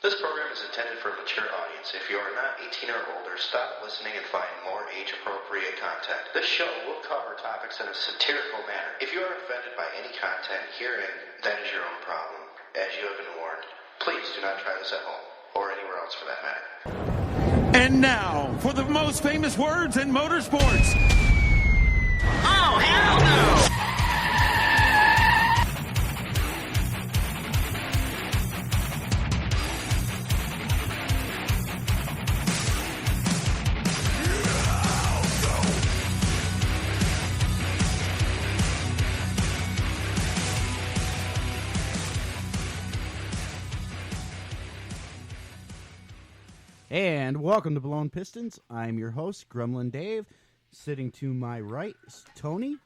This program is intended for a mature audience. If you are not 18 or older, stop listening and find more age-appropriate content. This show will cover topics in a satirical manner. If you are offended by any content herein, that is your own problem. As you have been warned, please do not try this at home, or anywhere else for that matter. And now, for the most famous words in motorsports. Oh, hell no! And welcome to Blown Pistons. I'm your host, Gremlin Dave. Sitting to my right is Tony.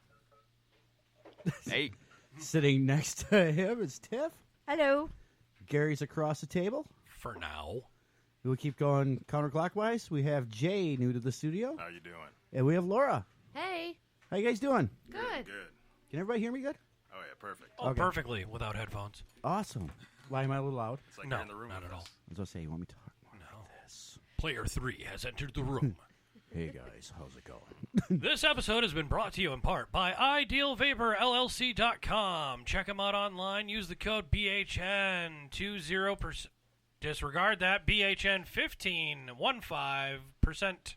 Hey. Sitting next to him is Tiff. Hello. Gary's across the table. For now. We'll keep going counterclockwise. We have Jay, new to the studio. How you doing? And we have Laura. Hey. How you guys doing? Good. Good. Can everybody hear me good? Oh, yeah, perfect. Oh, Okay. perfectly, without headphones. Awesome. Why am I a little loud? It's like No, you're in the room not with at all. us. I was going to say, you want me to talk more No. like this? Player 3 has entered the room. Hey, guys. How's it going? This episode has been brought to you in part by IdealVaporLLC.com. Check them out online. Use the code BHN20%. Disregard that. BHN15. 15%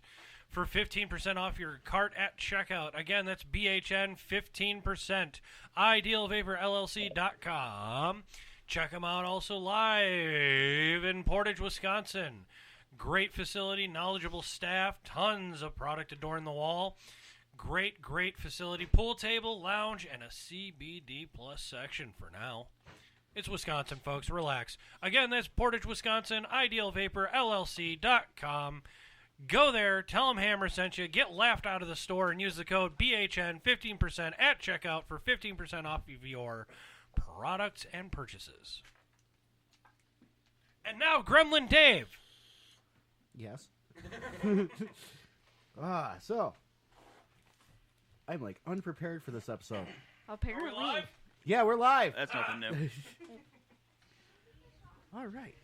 for 15% off your cart at checkout. Again, that's BHN 15%. IdealVaporLLC.com. Check them out also live in Portage, Wisconsin. Great facility, knowledgeable staff, tons of product adorn the wall. Great facility, pool table, lounge, and a CBD plus section for now. It's Wisconsin, folks. Relax. Again, that's Portage, Wisconsin, IdealVaporLLC.com. Go there, tell them Hammer sent you, get laughed out of the store, and use the code BHN 15% at checkout for 15% off of your products and purchases. And now, Gremlin Dave. Yes. So I'm like unprepared for this episode. Apparently. Are we live? Yeah, we're live. That's nothing new. All right.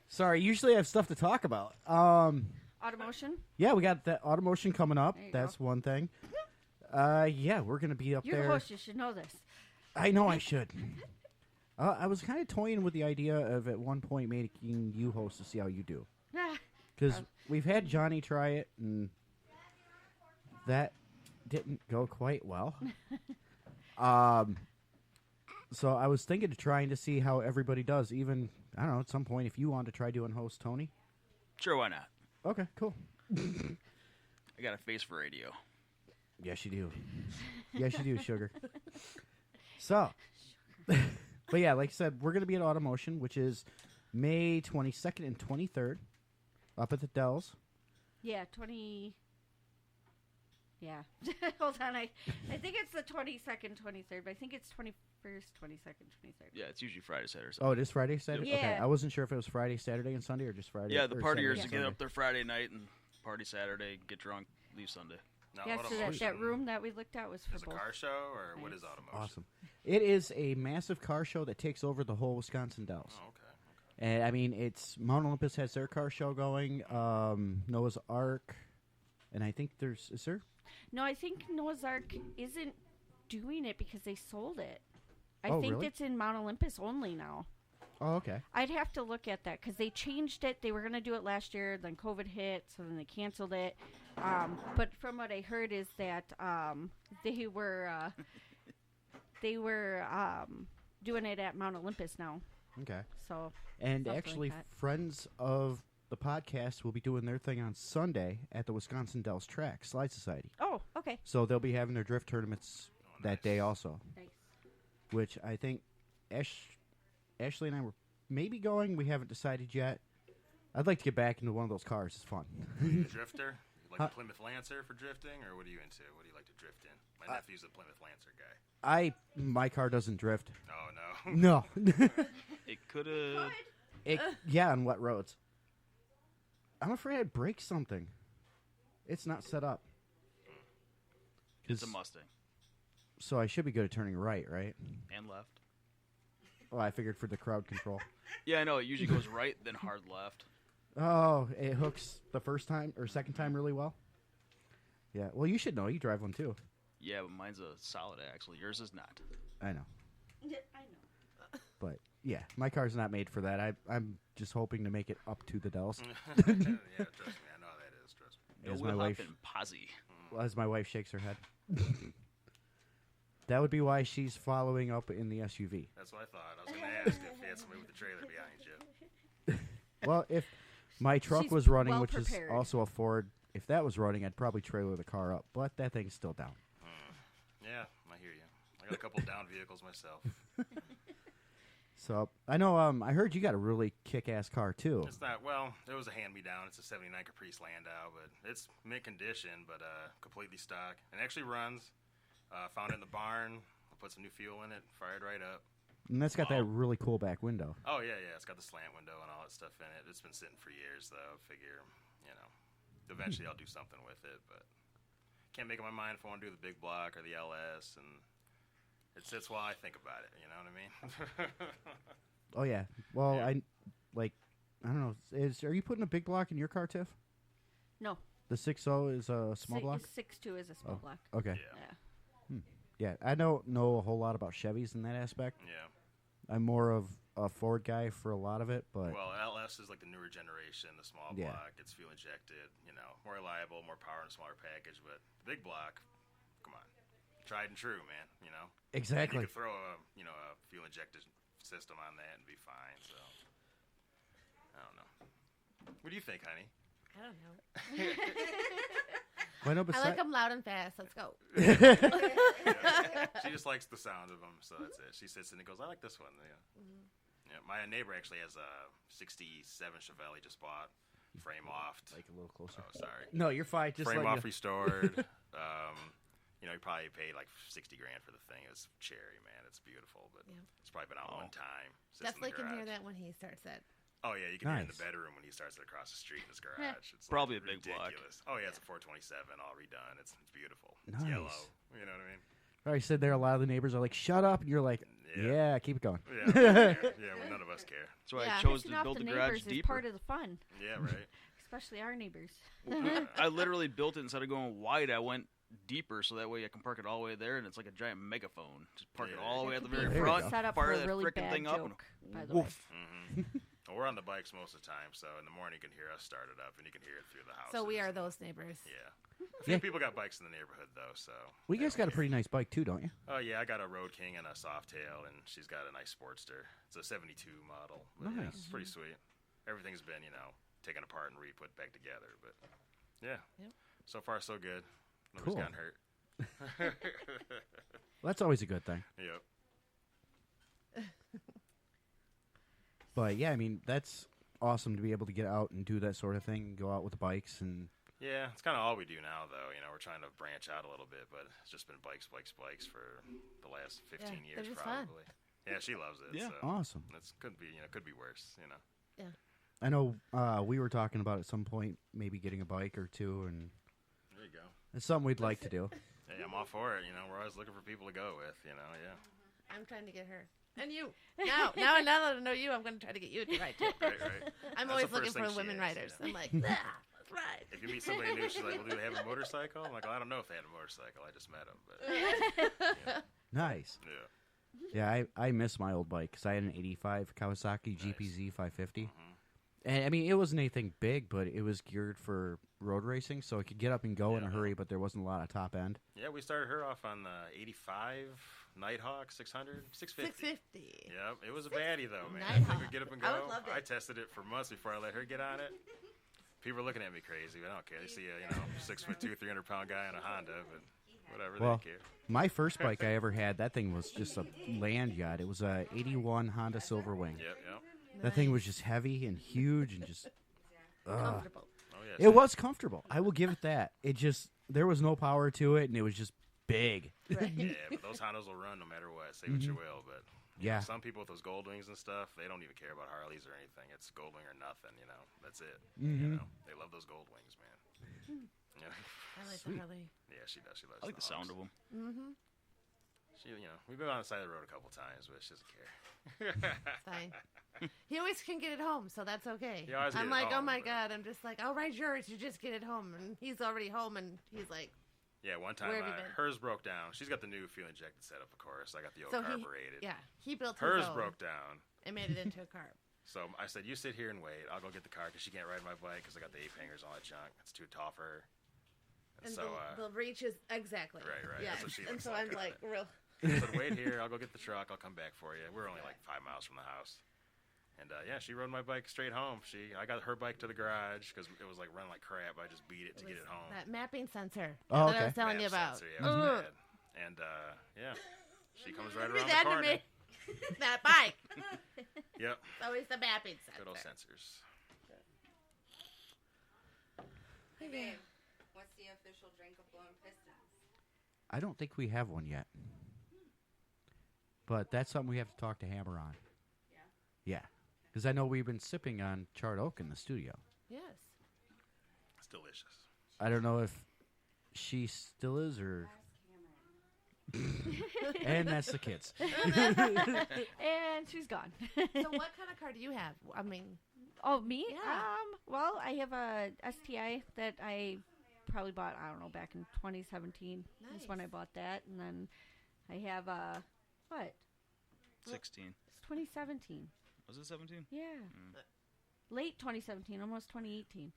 Sorry, usually I have stuff to talk about. Automotion? Yeah, we got that Automotion coming up. There you That's go. one thing. Yeah, we're gonna be up You're there. the host. You should know this. I know I should. I was kind of toying with the idea of at one point making you host to see how you do. Because we've had Johnny try it, and that didn't go quite well. So I was thinking of trying to see how everybody does. Even, I don't know, at some point, if you want to try doing host, Tony. Sure, why not? Okay, cool. I got a face for radio. Yes, you do. Yes, you do, sugar. So, but yeah, like I said, we're going to be at Automotion, which is May 22nd and 23rd. Up at the Dells. Yeah, 20... Yeah. Hold on. I think it's the 22nd, 23rd, but I think it's 21st, 22nd, 23rd. Yeah, it's usually Friday, Saturday. Oh, it is Friday, Saturday? Yeah. Okay, I wasn't sure if it was Friday, Saturday, and Sunday, or just Friday. Yeah, the or partiers Saturday, get up there Friday night and party Saturday, get drunk, leave Sunday. Now, Yeah, so that room that we looked at was for is a both. car show, or what Nice. is Automotion? Awesome. It is a massive car show that takes over the whole Wisconsin Dells. Oh, okay. And, I mean, it's Mount Olympus has their car show going, Noah's Ark, and I think is there? No, I think Noah's Ark isn't doing it because they sold it. I Oh, think really? it's in Mount Olympus only now. Oh, okay. I'd have to look at that because they changed it. They were going to do it last year, then COVID hit, so then they canceled it. But from what I heard is that they were doing it at Mount Olympus now. Okay. So And something actually, like that. friends of the podcast will be doing their thing on Sunday at the Wisconsin Dells Track Slide Society. Oh, okay. So they'll be having their drift tournaments that day also, Nice. which I think Ashley and I were maybe going. We haven't decided yet. I'd like to get back into one of those cars. It's fun. Are you a drifter? You like Huh? the Plymouth Lancer for drifting, or what are you into? What do you like to drift in? My nephew's a Plymouth Lancer guy. My car doesn't drift. Oh, no. No. It could have. Yeah, on wet roads. I'm afraid I'd break something. It's not set up. It's a Mustang. So I should be good at turning right, right? And left. Oh, I figured for the crowd control. Yeah, I know. It usually goes right, then hard left. Oh, it hooks the first time or second time really well? Yeah. Well, you should know. You drive one, too. Yeah, but mine's a solid axle. Yours is not. I know. I know. But, yeah, my car's not made for that. I'm just hoping to make it up to the Dells. Yeah, trust me, I know how that is. Trust me. No As wheel my wife- hop and posse. As my wife shakes her head. That would be why she's following up in the SUV. That's what I thought. I was going to ask if you had somebody with a trailer behind you. Well, if my truck She's was running, well which prepared. is also a Ford, if that was running, I'd probably trailer the car up. But that thing's still down. Yeah, I hear you. I got a couple down vehicles myself. So I know. I heard you got a really kick-ass car too. It's not, well, it was a hand-me-down. It's a 79 Caprice Landau, but it's mint condition, but completely stock. And actually runs. Found it in the barn. I put some new fuel in it. Fired right up. And that's got that really cool back window. Oh, yeah. It's got the slant window and all that stuff in it. It's been sitting for years, though. Figure, eventually I'll do something with it, but can't make up my mind if I want to do the big block or the LS, and it sits while I think about it, you know what I mean? Oh yeah. Well, Yeah. I don't know. Are you putting a big block in your car, Tiff? No. The 6.0 is a small block. 6.2 is a small block. Okay. Yeah. Yeah. Yeah, I don't know a whole lot about Chevys in that aspect. Yeah. I'm more of a Ford guy for a lot of it, but Well, LS is like the newer generation, the small Yeah. block. It's fuel injected, more reliable, more power in a smaller package, but the big block, come on. Tried and true, man, exactly. You could throw a fuel injected system on that and be fine, so. I don't know. What do you think, honey? I don't know. Well, no, I like them loud and fast. Let's go. She just likes the sound of them, so that's it. She sits in and goes, I like this one. Yeah. Yeah, my neighbor actually has a 67 Chevelle he just bought, frame off. Like a little closer. Oh, sorry. No, you're fine. Just Frame let off you- restored. He probably paid like $60,000 for the thing. It's cherry, man. It's beautiful, but Yeah. it's probably been out one time. Sits in Definitely the can hear garage. that when he starts it. Oh yeah, you can hear it in the Nice. bedroom when he starts it across the street in his garage. It's Probably like a big block. ridiculous. Oh yeah, it's a 427 all redone. It's beautiful. Nice. It's yellow. You know what I mean? I said there, a lot of the neighbors are like, "Shut up," and you're like, Yeah. "Yeah, keep it going." Yeah, well, none of us care. That's why Yeah, I chose pissing to off build the the garage neighbors is deeper. part of the fun, Yeah, right. especially our neighbors. I literally built it instead of going wide. I went deeper so that way I can park it all the way there, and it's like a giant megaphone. Just park it Yeah. all the way at the Could be very There you front, go. set up fire for a that really frickin' bad thing up, joke, by and the way. woof. Well, we're on the bikes most of the time, so in the morning you can hear us start it up, and you can hear it through the house. So we are those neighbors. Yeah. A few Yeah. people got bikes in the neighborhood, though, so. Well, you guys got a pretty nice bike too, don't you? Oh, yeah, I got a Road King and a Softail, and she's got a nice Sportster. It's a 72 model. But yeah, Nice. it's pretty sweet. Everything's been, taken apart and re-put back together, but yeah. Yep. So far, so good. Nobody's Cool. gotten hurt. Well, that's always a good thing. Yep. But yeah, I mean, that's awesome to be able to get out and do that sort of thing, go out with the bikes, and Yeah, it's kind of all we do now, though. We're trying to branch out a little bit, but it's just been bikes for the last 15 Yeah, years, they're just fun. probably. Yeah, she loves it. Yeah. So awesome. That's could be worse. I know we were talking about at some point maybe getting a bike or two, and There you go. it's something we'd like to do. Hey, I'm all for it. We're always looking for people to go with. Yeah. I'm trying to get her. And you. Now that I know you, I'm going to try to get you to ride too. Right. I'm That's always the first looking for thing she women is, riders. yeah. I'm like, let's ride. If you meet somebody new, she's like, "Well, do they have a motorcycle?" I'm like, well, "I don't know if they had a motorcycle. I just met them." But Nice. yeah. Yeah, I miss my old bike because I had an '85 Kawasaki GPZ 550. And I mean, it wasn't anything big, but it was geared for road racing, so it could get up and go in a hurry. But there wasn't a lot of top end. Yeah, we started her off on the '85 Nighthawk 600, 650. 650. Yep, it was a baddie though, man. Nighthawk. I could get up and go. I would love I it. tested it for months before I let her get on it. People are looking at me crazy, but I don't care. They see a 6'2", 300-pound guy in a Honda, but whatever, Well, they care. my first bike I ever had, that thing was just a land yacht. It was a '81 Honda Silverwing. Yep. That thing was just heavy and huge and just. Comfortable. Oh yeah. It was comfortable. I will give it that. It just there was no power to it, and it was just big. Right. Yeah, but those Hondas will run no matter what. Say what you will, but Yeah. some people with those gold wings and stuff, they don't even care about Harleys or anything. It's gold wing or nothing. That's it. They love those gold wings, man. Yeah. I like the Harley. Yeah, she does. She loves. I like the sound of them. we've been on the side of the road a couple times, but she doesn't care. It's fine. He always can get it home, so that's okay. He always I'm get it like, oh home, my but- God. I'm just like, I'll ride yours. You just get it home. And he's already home, and he's like, Yeah, one time Where have you been? hers broke down. She's got the new fuel injected setup, of course. I got the old so carbureted. he built Hers his own broke down. and made it into a carb. So I said, you sit here and wait. I'll go get the car because she can't ride my bike because I got the ape hangers and all that junk. It's too tall for her. And so, the reach is exactly. Right. Yeah. That's what she And looks so like I'm on like, it. real. I said, wait here. I'll go get the truck. I'll come back for you. We're only like 5 miles from the house. And she rode my bike straight home. I got her bike to the garage because it was like running like crap. I just beat it to get it home. That mapping sensor Oh, that I okay. was telling you Map about. sensor, yeah, it was bad. And she comes right Give me around that the to corner. me. That bike. Yep. It's always the mapping sensor. Good old sensors. Hey, babe, what's the official drink of Blown Pistons? I don't think we have one yet. But that's something we have to talk to Hammer on. Yeah. Because I know we've been sipping on charred oak in the studio. Yes. It's delicious. I don't know if she still is or... And that's the kids. And she's gone. So what kind of car do you have? I mean, Oh, me? Yeah. Well, I have a STI that I probably bought, I don't know, back in 2017. That's when I Nice. bought that. And then I have a, what? 16. It's 2017. Was it 17? Yeah. Late 2017, almost 2018.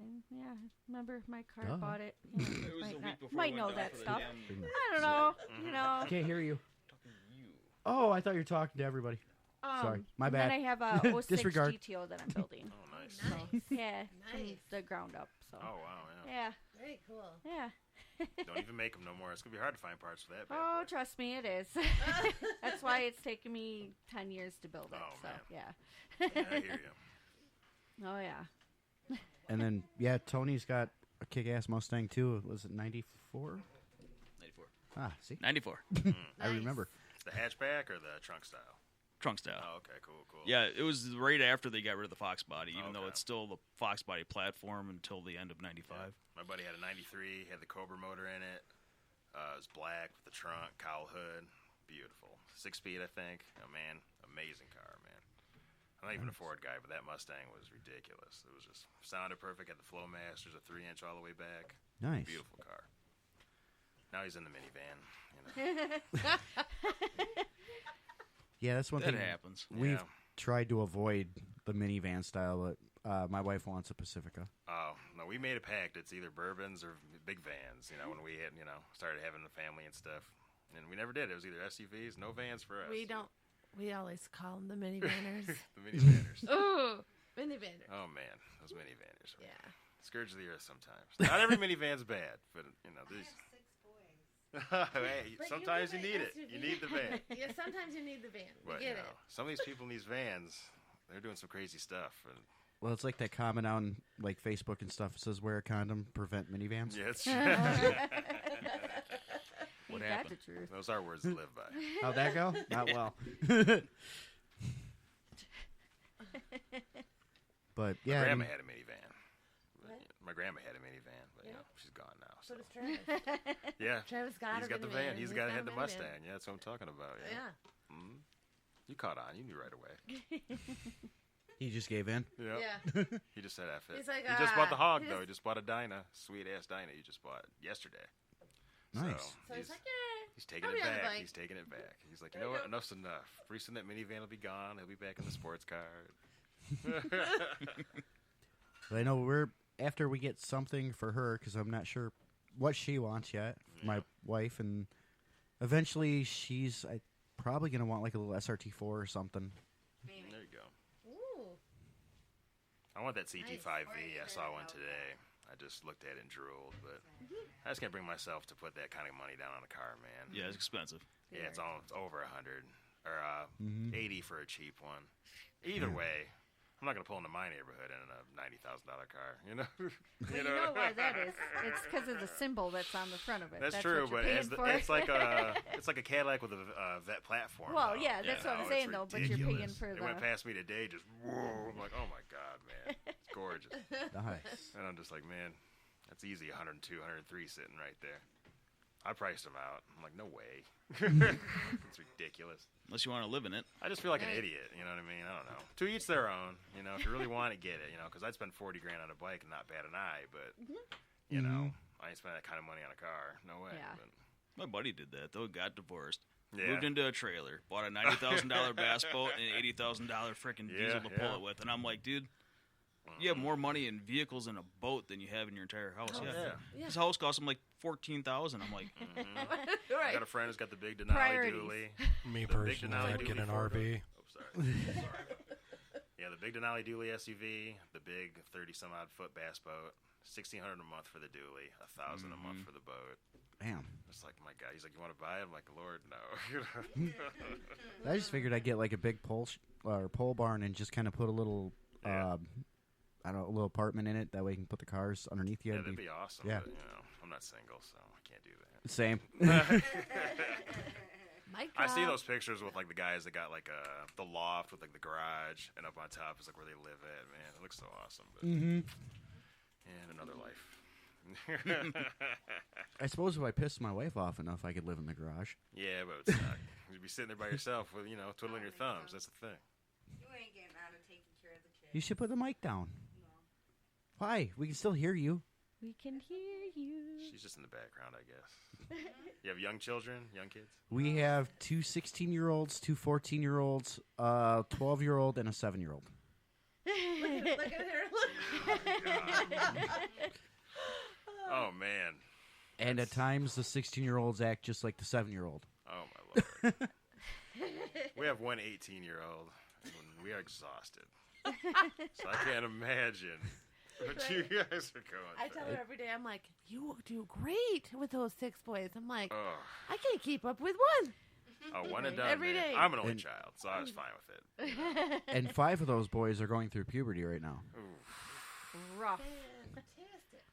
And yeah, remember my car Duh. bought it. You know, It was might the week not- before might we know went down that for the stuff. damn- I don't know. You know. Can't hear you. Talking to you. Oh, I thought you were talking to everybody. Sorry. My and bad. Then I have a 06 Disregard. GTO that I'm building. Oh, nice. So, yeah, from Nice. the ground up. So Oh, wow, yeah. yeah, very cool. yeah. Don't even make them no more. It's going to be hard to find parts for that. bad Oh, boy. trust me, it is. That's why it's taken me 10 years to build it. Oh, so man. yeah. Yeah, I hear you. Oh yeah. And then, yeah, Tony's got a kick-ass Mustang, too. Was it 94? 94. Ah, see? 94. I remember. The hatchback or the trunk style? Trunk style. Oh, okay, cool. Yeah, it was right after they got rid of the Fox body, even though Okay. it's still the Fox body platform until the end of 95. My buddy had a 93, had the Cobra motor in it. It was black with the trunk, cowl hood. Beautiful. 6-speed, I think. Oh, man. Amazing car, man. I'm not even a Ford guy, but that Mustang was ridiculous. It was just sounded perfect. Had the Flowmasters, a 3-inch all the way back. Nice. Beautiful car. Now he's in the minivan. You know. Yeah, that's one That thing. happens. We've Yeah. tried to avoid the minivan style, but my wife wants a Pacifica. Oh, no, we made a pact. It's either bourbons or big vans, when we had, started having a family and stuff. And we never did. It was either SUVs, no vans for us. We don't. We always call them the minivanners. The minivanners. Ooh, minivanner. Oh, man. Those minivanners. Yeah. Scourge of the earth sometimes. Not every minivan's bad, but, these. Hey, But sometimes you can need buy it. You SUV. need the van. Yeah, sometimes you need the van. We But, get it. some of these people in these vans, they're doing some crazy stuff. And, Well, it's like that comment on like Facebook and stuff. It says wear a condom, prevent minivans. yeah, it's Ain't What that happened? the truth? those are words to live by. How'd that go? Not well. But yeah, My I grandma mean, had a minivan. My grandma had a minivan, but she's gone now. So So. does Travis. Yeah, Travis got he's a got the minivan. van. He's the guy that got had a the minivan. Mustang. Yeah, that's what I'm talking about. Yeah. Yeah. Mhm. You caught on. You knew right away. he just gave in. Yep. Yeah. He just said F it. He's like, he just bought the hog, he though. just- He just bought a Dyna. Sweet ass Dyna he just bought yesterday. Nice. So he's like, yeah. He's taking I'll it be on the back. bike. He's taking it back. He's like, you There know you what? go. Enough's enough. Pretty soon that minivan will be gone. He'll be back in the sports car. But I know we're after we get something for her because I'm not sure what she wants yet. My wife, and eventually she's probably gonna want like a little SRT4 or something. There you go. Ooh. I want that CT5V. I saw one today. I just looked at it and drooled, but I just can't bring myself to put that kind of money down on a car, man. Yeah, it's expensive. Yeah, it's over 100 or 80 for a cheap one. Either way, I'm not gonna pull into my neighborhood in a $90,000 car. You know. Well, you know why that is? It's because of the symbol that's on the front of it. That's what true, you're but paying for. it's like a Cadillac with a vet platform. Well, though. yeah, that's what I'm it's saying, though, but you're paying ridiculous. for It the- went past me today, just whoa. I'm like, oh my god, man, it's gorgeous. Nice. And I'm just like, man, that's easy. 102, 103 sitting right there. I priced them out. I'm like, no way. It's ridiculous. Unless you want to live in it. I just feel like an idiot. You know what I mean? I don't know. To each their own. You know, if you really want to get it, you know, because I'd spend $40,000 on a bike and not bat an eye, but you know, I ain't spend that kind of money on a car. No way. Yeah. But, My buddy did that, though. Got divorced. yeah. Moved into a trailer. Bought a $90,000 bass boat and an $80,000 freaking diesel to pull it with. And I'm like, dude, you have more money in vehicles in a boat than you have in your entire house. yeah. His house cost him like $14,000. I'm like, I got a friend who's got the big Denali dually. Me The big personally, Denali I'd get dually an four-door- RV. Oh, sorry. Yeah, the big Denali dually SUV, the big 30-some-odd foot bass boat, $1,600 a month for the dually, $1,000 a month for the boat. Damn. It's like, my God. He's like, you want to buy it? I'm like, Lord, no. I just figured I'd get like a big pole barn and just kind of put a little, I don't know, a little apartment in it. That way you can put the cars underneath you. Yeah, that'd be awesome. Yeah. But, you know, I'm not single, so I can't do that. Same. I see those pictures with like the guys that got like the loft with like the garage, and up on top is like where they live at. Man, it looks so awesome. But and another life. I suppose if I pissed my wife off enough, I could live in the garage. Yeah, but it's not. You'd be sitting there by yourself with twiddling your thumbs. That's the thing. You ain't getting out of taking care of the kids. You should put the mic down. Why? We can still hear you. We can hear you. She's just in the background, I guess. You have young children, young kids. We have two 16-year-olds, two 14-year-olds, a 12-year-old, and a 7-year-old. Look at her. Oh man. And at times, the 16-year-olds act just like the 7-year-old. Oh my Lord. We have one 18-year-old, and we are exhausted. So I can't imagine what you guys are going I through. tell her every day, I'm like, you do great with those 6 boys. I'm like, Ugh. I can't keep up with one. Oh, one and done. Every man. day. I'm an only child, so I was fine with it. And 5 of those boys are going through puberty right now. Rough. Fantastic.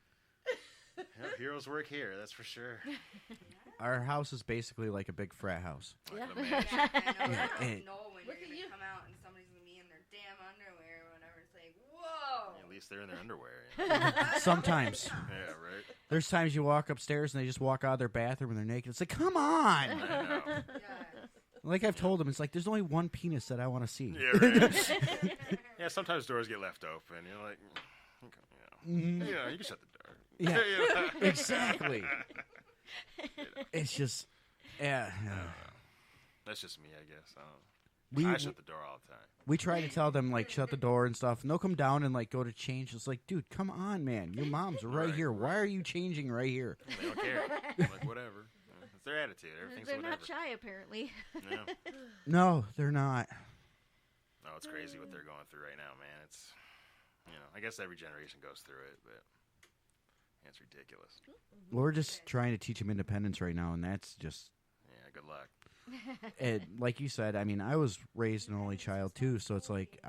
Yep, heroes work here, that's for sure. Our house is basically like a big frat house. Yeah. Yeah, I know. Yeah, I and- know when Look you're at gonna you. come out and somebody's gonna be in their damn underwear or whatever. It's like, whoa. At least they're in their underwear. You know? Sometimes. Yeah, right. There's times you walk upstairs and they just walk out of their bathroom and they're naked. It's like, come on! I know. Yes. Like I've told them, it's like, there's only one penis that I want to see. Yeah, right. Yeah, sometimes doors get left open. You're like, okay, you know, you can shut the door. Yeah, You know? exactly. It's just, yeah. That's just me, I guess. We I shut the door all the time. we try to tell them like shut the door and stuff, and they'll come down and like go to change. It's like, dude, come on, man, your mom's right Right, here. Why are you changing right here? They don't care. I'm like, whatever. It's their attitude. Everything's They're whatever. not shy, apparently. Yeah. No, they're not. No, it's crazy what they're going through right now, man. It's, I guess every generation goes through it, but it's ridiculous. We're just trying to teach them independence right now, and that's just. Yeah, good luck. And like you said, I mean, I was raised an only child too, so it's like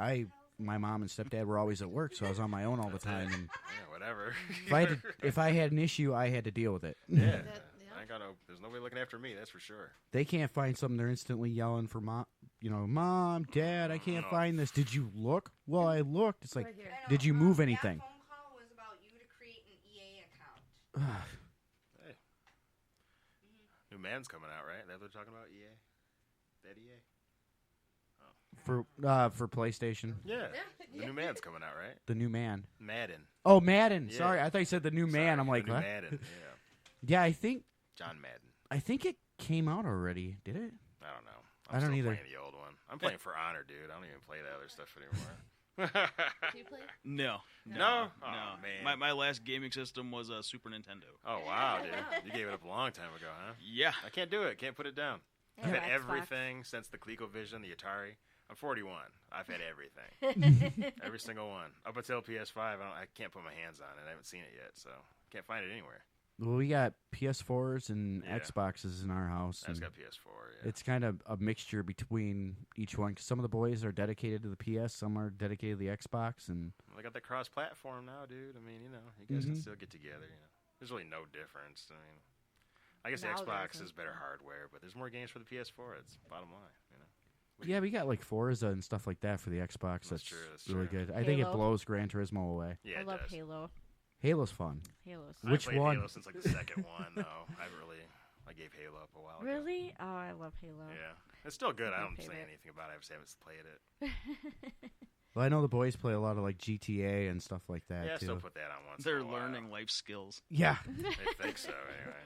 my mom and stepdad were always at work, so I was on my own all the time. And Yeah, whatever. if I had an issue, I had to deal with it. Yeah. There's nobody looking after me, that's for sure. They can't find something; they're instantly yelling for mom. Mom, Dad, I can't find this. Did you look? Well, I looked. It's like, Right here. I know, did you move That anything? phone call was about you to create an EA account. Hey. New man's coming out, right? That's what they're talking about, EA? That EA? For PlayStation, Yeah. The new man's coming out, right? the new man. Madden. Oh, Madden. Yeah. Sorry, I thought you said the new man. Sorry, I'm like, the new what? Madden, yeah. Yeah, I think John Madden. it came out already. Did it? I don't know. I don't still either. playing the old one. I'm playing For Honor, dude. I don't even play that other stuff anymore. Do you play? no. No? Oh, man. My last gaming system was a Super Nintendo. Oh, wow, dude. You gave it up a long time ago, huh? Yeah. I can't do it. Can't put it down. Yeah, I've had Xbox. everything since the ColecoVision, the Atari. I'm 41. I've had everything. Every single one. Up until PS5, I can't put my hands on it. I haven't seen it yet, so can't find it anywhere. Well, we got PS4s and Yeah. Xboxes in our house. I just and got PS4, yeah. It's kind of a mixture between each one. 'Cause some of the boys are dedicated to the PS, some are dedicated to the Xbox, and Well, they got the cross-platform now, dude. I mean, you guys can Mhm. still get together, There's really no difference. I mean, I guess the Now Xbox there's is better hardware, but there's more games for the PS4. It's bottom line, yeah, we got like Forza and stuff like that for the Xbox. That's true, that's really true. good. I think it Halo. blows Gran Turismo away. Yeah, I it love does. Halo. Halo's fun. Halo's I Which played one? Halo since like the second one, though. I haven't really I gave Halo up a while ago. Really? Oh, I love Halo. Yeah. It's still good. I My don't say favorite. anything about it. I just haven't played it. Well, I know the boys play a lot of like GTA and stuff like that Yeah, I too. still put that on once They're in a while. learning life skills. Yeah. I think so,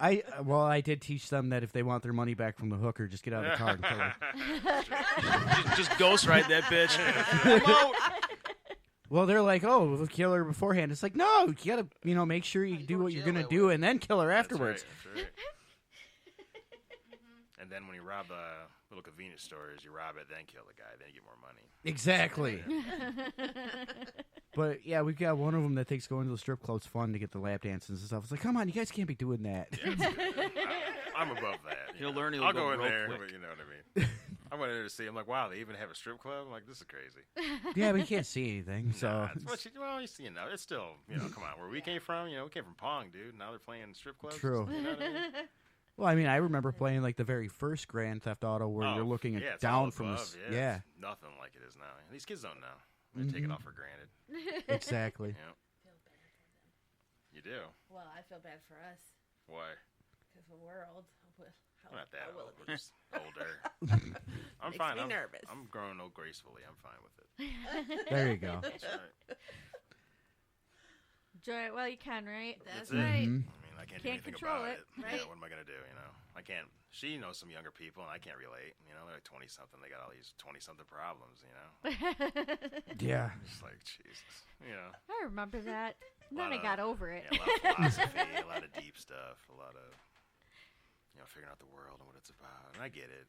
anyway. I did teach them that if they want their money back from the hooker, just get out of the car and kill her. just ghost ride that bitch. I'm out. Well, they're like, oh, we'll kill her beforehand. It's like, no, you gotta, make sure you do what you're gonna do and then kill her afterwards. That's right. And then when you rob little convenience stores, you rob it, then kill the guy, then you get more money. Exactly. But yeah, we've got one of them that thinks going to the strip club's fun to get the lap dances and stuff. It's like, come on, you guys can't be doing that. Yeah, I'm above that. He'll learn. I'll go in real there, quick. but you know what I mean. I went in there to see. I'm like, wow, they even have a strip club. I'm like, this is crazy. Yeah, but you can't see anything. So Nah, you see, it's still, come on. Where we came from, we came from Pong, dude. Now they're playing strip clubs. True. You know what I mean? Well, I remember playing like the very first Grand Theft Auto where you're looking yeah, it's down all from above, the yeah. It's nothing like it is now. These kids don't know. They take it all for granted. Exactly. Yep. You do. Well, I feel bad for us Why? because we're old. We're not that how will old. it We're be? just older. I'm Makes fine. me nervous. I'm growing old gracefully. I'm fine with it. There you go. That's right. Enjoy it while you can, right? That's it. right. Mhm. I mean, I can't do Can't anything control about it, it. right? Yeah, what am I gonna do? I can't. She knows some younger people, and I can't relate. They're like 20 something. They got all these 20 something problems. Yeah. Just like Jesus. I remember that. And then I Lot got of- over it. Yeah, a lot of philosophy, a lot of deep stuff, a lot of figuring out the world and what it's about. And I get it.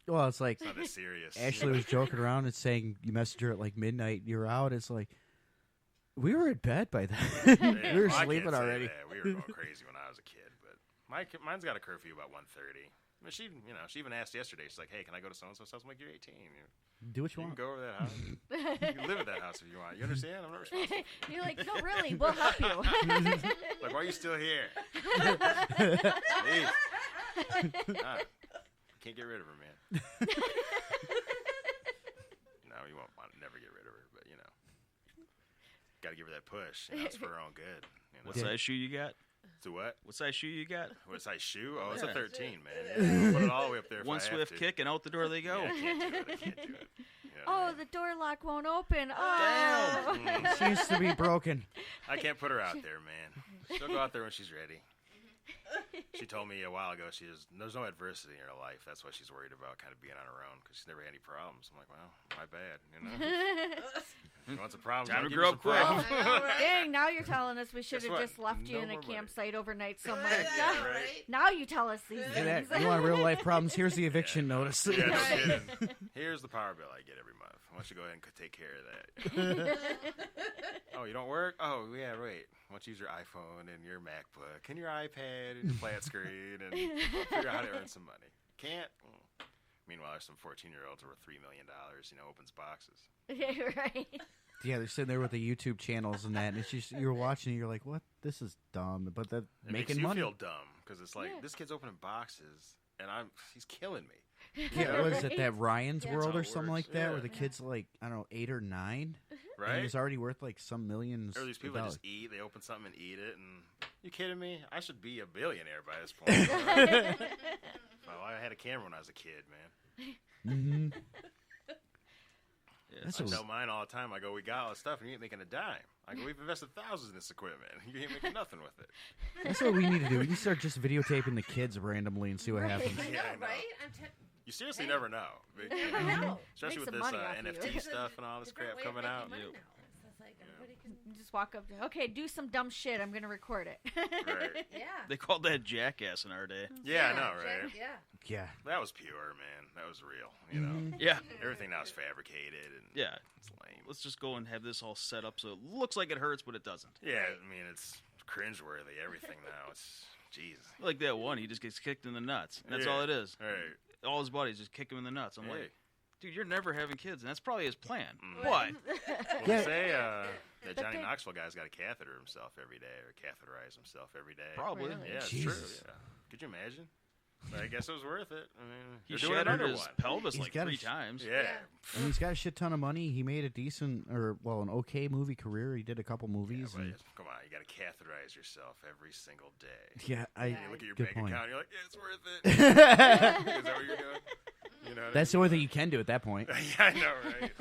Well, it's like It's not that serious. Ashley was joking around and saying you messaged her at like midnight. You're out. It's like we were in bed by then. Yeah, we were well, I sleeping can't say already. that. We were going crazy when I was a kid, but mine's got a curfew about 1:30. But she even asked yesterday. She's like, "Hey, can I go to so and so's house?" I'm like, "You're 18. Do what you You want. can go over to that house. You can live at that house if you want. You understand? I'm not responsible. You're like, no, really, we'll help you. Like, why are you still here? Please. Nah, can't get rid of her, man. No, you won't never get rid of her, but got to give her that push. It's for her own good. What size shoe you got? So what? What size shoe you got? What size shoe? Oh, it's a Yeah. 13, man. Yeah, put it all the way up there. If One I have swift to. kick and out the door they go. Yeah, I can't do it. I can't do it. Oh, the door lock won't open. Oh. Damn. Seems to be broken. I can't put her out there, man. She'll go out there when she's ready. She told me a while ago there's no adversity in her life. That's why she's worried about kind of being on her own because she's never had any problems. I'm like, well, my bad. You want some problems? Time I'll to give grow you up some quick. problems. Dang, now you're telling us we should have what? just left you No in a more money. campsite overnight somewhere. Yeah, right. Now you tell us these Hey, things. you want real life problems? Here's the eviction notice. Yeah, no kidding. Here's the power bill I get every month. Why don't you go ahead and take care of that? Oh, you don't work? Oh, yeah, wait. Why don't you use your iPhone and your MacBook and your iPad and your flat screen and figure out how to earn some money. Can't? Meanwhile, there's some 14-year-olds worth $3 million, opens boxes. Yeah, right. Yeah, they're sitting there with the YouTube channels and that, and it's just you're watching, and you're like, "What? This is dumb." But they're It making makes you money. feel dumb because it's like this kid's opening boxes and he's killing me. Yeah, what is it? That Ryan's Yeah. World That's how or it something works. like that, Yeah. where the kid's like, I don't know, 8 or 9, Right? and he's already worth like some millions. Or these of people that dollars. just eat, they open something and eat it, and you kidding me? I should be a billionaire by this point. Well, I had a camera when I was a kid, man. Mm-hmm. Yeah, That's I a- tell mine all the time. I go, we got all this stuff, and you ain't making a dime. I go, we've invested thousands in this equipment. You ain't making nothing with it. That's what we need to do. We need to start just videotaping the kids randomly and see what happens. I know, Yeah, I know. right? You seriously never know. But, I know. especially Make with some this money off you. NFT stuff and all this Different crap way of coming making out. money Yep. now. It's like everybody can. You just walk up to, okay, do some dumb shit. I'm going to record it. Right. Yeah. They called that jackass in our day. Yeah, I know, right? Yeah. Yeah. That was pure, man. That was real. You know, Yeah. everything now is fabricated and Yeah. it's lame. Let's just go and have this all set up so it looks like it hurts, but it doesn't. Yeah, I mean, it's cringeworthy. Everything now. It's Jesus. Like that one, he just gets kicked in the nuts. That's Yeah. all it is. Right. All his buddies just kick him in the nuts. I'm Hey. like, dude, you're never having kids, and that's probably his plan. Mm. But Well, they Yeah. say that But Johnny they- Knoxville guy's got to catheter himself every day or catheterize himself every day. probably. Really? Yeah, it's Jesus. true. Yeah. Could you imagine? I guess it was worth it. I mean, He they're doing shattered another his one. pelvis He's like got 3 a times. Yeah. And he's got a shit ton of money. He made a decent, an okay movie career. He did a couple movies. But and, come on, you got to catheterize yourself every single day. yeah, You look at your good bank point. account, you're like, yeah, it's worth it. Is that what you're doing? You know what That's the only thing you can do at that point. yeah, I know, right?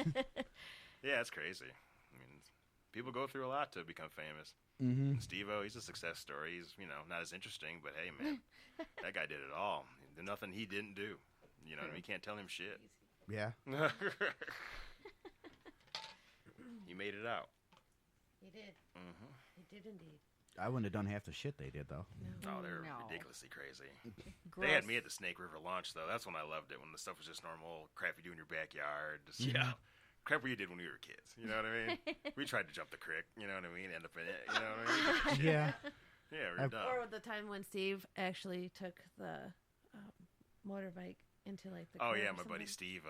Yeah, it's crazy. I mean, people go through a lot to become famous. Mm-hmm. Steve-O, he's a success story. He's, not as interesting, but hey, man, that guy did it all. There's nothing he didn't do. You know what I mean? You can't tell him shit. Yeah. He made it out. He did. Mm-hmm. He did indeed. I wouldn't have done half the shit they did, though. Oh, they're No. ridiculously crazy. Gross. They had me at the Snake River launch, though. That's when I loved it, when the stuff was just normal crap you do in your backyard. Just, crap we did when we were kids. You know what I mean? We tried to jump the creek. You know what I mean? End up in it. You know what I mean? Yeah. Yeah, we're done. Or the time when Steve actually took the motorbike into like the. Oh curb yeah, or my buddy something. Steve.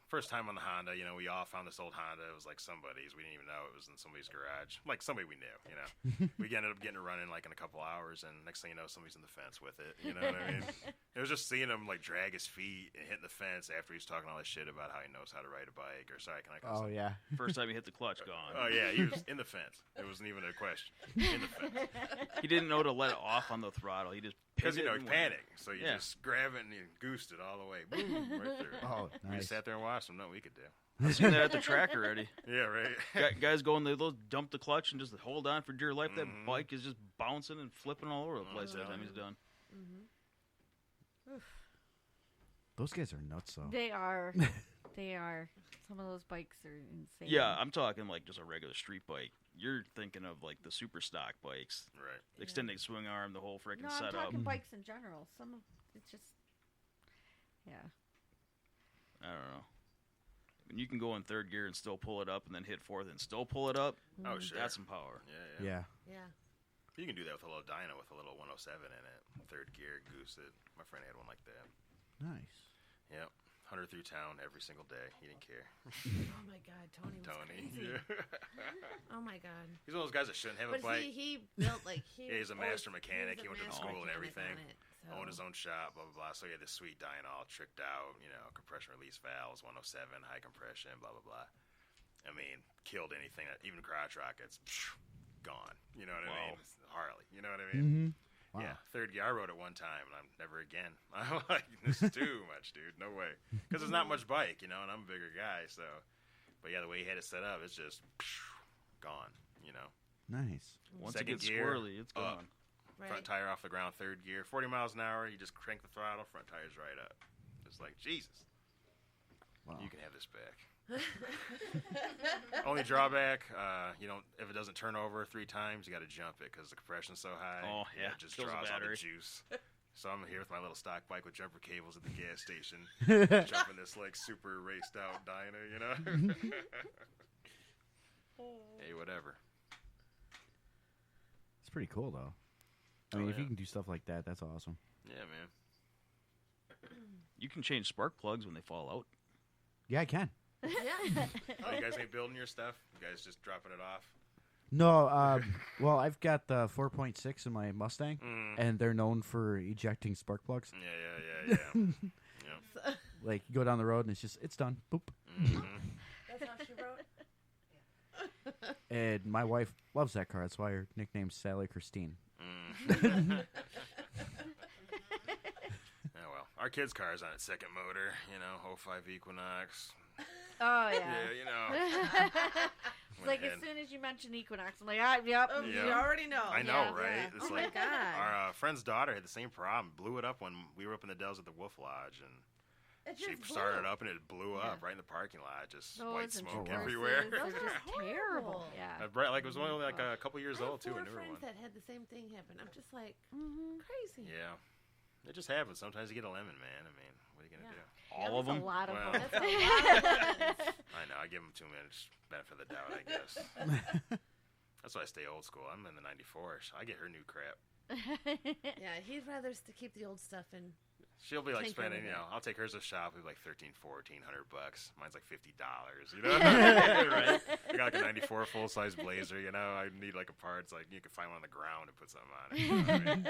First time on the Honda, we all found this old Honda. It was like somebody's. We didn't even know it was in somebody's garage. Like somebody we knew, We ended up getting it running like in a couple hours, and next thing you know, somebody's in the fence with it. You know what I mean? It was just seeing him like drag his feet and hitting the fence after he's talking all this shit about how he knows how to ride a bike. Or sorry, can I? Oh, yeah. First time he hit the clutch, gone. Oh yeah, he was in the fence. It wasn't even a question. In the fence. He didn't know to let it off on the throttle. He just Because pinned it he and panicked, so you Yeah. just grab it and you goosed it all the way, boom, right through. Oh, We nice. just sat there and watched him. No, we could do. I've seen that at the track already. Yeah, right. Guys go in there, they'll dump the clutch and just hold on for dear life. That Mhm. bike is just bouncing and flipping all over the place by the time he's done. Those guys are nuts, though. They are. They are. Some of those bikes are insane. Yeah, I'm talking like just a regular street bike. You're thinking of like the super stock bikes. Right. Extending swing arm, the whole freaking No, I'm setup. talking bikes in general. Some of it's just. Yeah. I don't know. When you can go in third gear and still pull it up and then hit fourth and still pull it up, Oh, sure. that's some power. Yeah. Yeah. You can do that with a little dyno with a little 107 in it. Third gear, goose it. My friend had one like that. Nice. Yep. 100 through town every single day. He didn't care. Oh my God, Tony was crazy. Yeah. Oh my God. He's one of those guys that shouldn't have a But bike. he built like he. Yeah, he's a always- master mechanic. He was a went to master school and mechanic everything. on it, so. Owned his own shop, blah, blah, blah. So he had this sweet dyno all tricked out, compression release valves, 107, high compression, blah, blah, blah. I mean, killed anything, even crotch rockets, gone. You know what I mean? Harley, you know what I mean? Mm-hmm. Wow. Yeah, third gear. I rode it one time, and I'm never again. I'm like, this is too much, dude. No way. Because there's not much bike, and I'm a bigger guy, so. But yeah, the way he had it set up, it's just gone, Nice. Once Second it gets gear, squirrely, it's gone. Right. Front tire off the ground, third gear, 40 miles an hour. You just crank the throttle, front tire's right up. It's like, Jesus. Wow. You can have this back. Only drawback, if it doesn't turn over 3 times, you got to jump it because the compression's so high. Oh, yeah. It just Kills the draws all the battery. juice. So I'm here with my little stock bike with jumper cables at the gas station, jumping this like super raced out dyno, Hey, whatever. It's pretty cool, though. I mean, if you can do stuff like that, that's awesome. Yeah, man. You can change spark plugs when they fall out. Yeah, I can. Yeah. Oh, you guys ain't building your stuff? You guys just dropping it off? No, well, I've got the 4.6 in my Mustang, Mm. and they're known for ejecting spark plugs. Yeah. Yeah. Like, you go down the road, and it's done. Boop. Mm-hmm. That's how she wrote. And my wife loves that car. That's why her nickname's Sally Christine. Mm. Oh, well. Our kid's car's on its second motor, 05 Equinox. Oh yeah. Yeah, It's like as soon as you mention Equinox, I'm like, yep. You already know. I know, Yeah. right? It's Oh like my God. our friend's daughter had the same problem. Blew it up when we were up in the Dells at the Wolf Lodge, and It she just started blew. up and it blew up right in the parking lot. Just Those white smoke insurances everywhere. are just terrible. Yeah. Like it was only like a couple years I have old too, a 4 newer friends one. that had the same thing happen. I'm just like Mm-hmm. crazy. Yeah, it just happens. Sometimes you get a lemon, man. I mean, what are you gonna do? All of That's them? a lot of Well, them. That's a lot of ones. I know. I give them 2 minutes benefit of the doubt, I guess. That's why I stay old school. I'm in the '94. I get her new crap. Yeah, he'd rather keep the old stuff in. She'll be like Tinker spending, with it. I'll take hers to shop. It'll be like $1,300-$1,400. Mine's like $50. Right? I got like a '94 full size Blazer. I need like a part. It's like you can find one on the ground and put something on it. You know what I mean?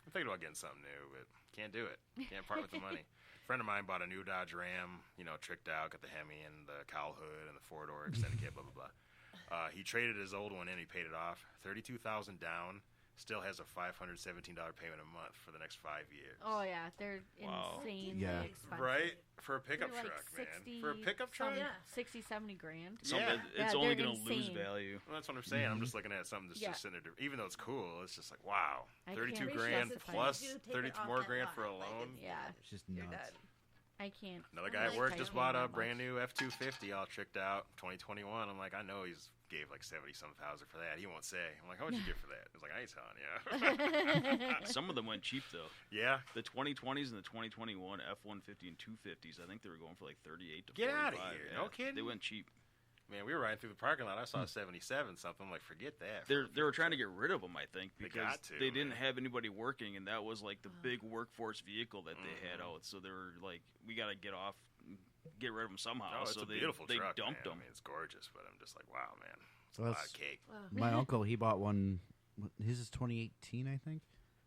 I'm thinking about getting something new, but can't do it. Can't part with the money. A friend of mine bought a new Dodge Ram, tricked out, got the Hemi and the cowl hood and the four-door extended cab, blah, blah, blah. He traded his old one in. He paid it off. $32,000 down. Still has a $517 payment a month for the next 5 years. Oh, yeah. They're insane. Yeah. Expensive. Right? For a pickup They're truck, like man. For a pickup truck? 60, 70 grand. It's only going to lose value. Well, that's what I'm saying. I'm just looking at something that's just sitting there. Even though it's cool, it's just like, wow. 32 grand plus 32 more grand for a loan? Yeah. It's just nuts. I can't. Another guy at work just bought a brand new F-250 all tricked out, 2021. I'm like, I know he's gave like 70-some thousand for that. He won't say. I'm like, how much you get for that? He's like, I ain't telling you. Some of them went cheap though. Yeah. The 2020s and the 2021 F-150 and 250s, I think they were going for like 38 to 45. Get out of here! Yeah, no kidding. They went cheap. Man, we were riding through the parking lot. I saw a 77 something. I'm like, forget that. They were trying to get rid of them, I think, because they didn't man. have anybody working, and that was like the big workforce vehicle that they had out. So they were like, we got to get rid of them somehow. No, it's so a beautiful they truck, dumped man. them. I mean, it's gorgeous, but I'm just like, wow, man. It's Well, a lot of cake. My uncle, he bought one. His is 2018, I think.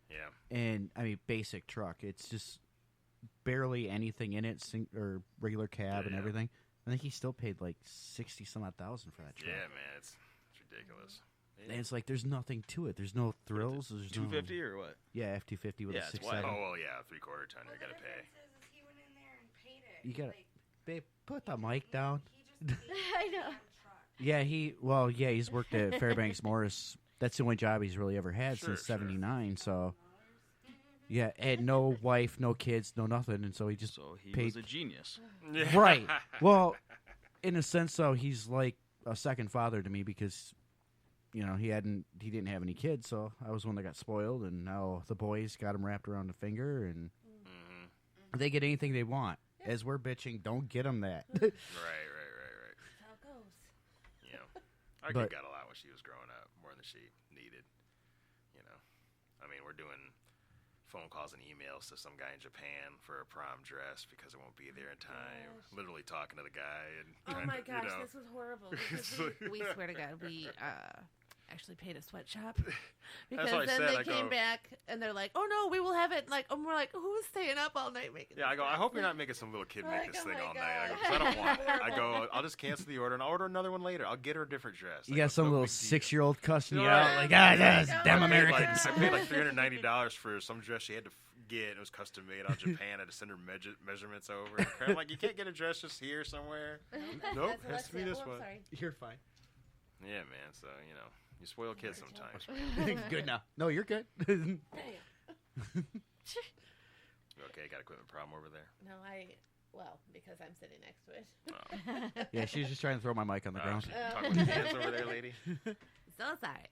Yeah. And I mean, basic truck. It's just barely anything in it, or regular cab and everything. I think he still paid like 60-some-odd thousand for that truck. Yeah, man, it's ridiculous. Yeah. And it's like there's nothing to it. There's no thrills. There's 250 or what? Yeah, F-250 with a 6.7. Oh, well, yeah, 3/4 ton. You got to pay. He went in there and paid it. You got to, babe, put the mic down. I know. Yeah, he's worked at Fairbanks Morris. That's the only job he's really ever had since '79. So, yeah, had no wife, no kids, no nothing, and so he just paid. Was a genius. Right. Well, in a sense, though, he's like a second father to me because, he didn't have any kids, so I was one that got spoiled, and now the boys got him wrapped around the finger, and they get anything they want. As we're bitching, don't get them that. Right. That's how it goes. Yeah. Our kid got a lot when she was growing up, more than she needed. I mean, we're doing phone calls and emails to some guy in Japan for a prom dress because it won't be there in time. Literally talking to the guy and oh my gosh, this was horrible. Because we swear to God, we actually paid a sweatshop because then they came back and they're like, "Oh no, we will have it." Like, and we're like, "Who's staying up all night making?" Yeah, I go. I hope you're not making some little kid make this thing all night. I go, 'cause I don't want it. I go. I'll just cancel the order and I'll order another one later. I'll get her a different dress. You got some little 6-year-old cussing you out like, that's damn Americans. I paid like $390 for some dress she had to get. It was custom made out of Japan. I had to send her measurements over. I'm like, you can't get a dress just here somewhere. Nope, it has to be this one. You're fine. Yeah, man. So you spoil kids sometimes. Good now. No, you're good. Okay, got equipment problem over there. No, because I'm sitting next to it. Oh. Yeah, she's just trying to throw my mic on the ground. Talk with your hands over there, lady. So sorry.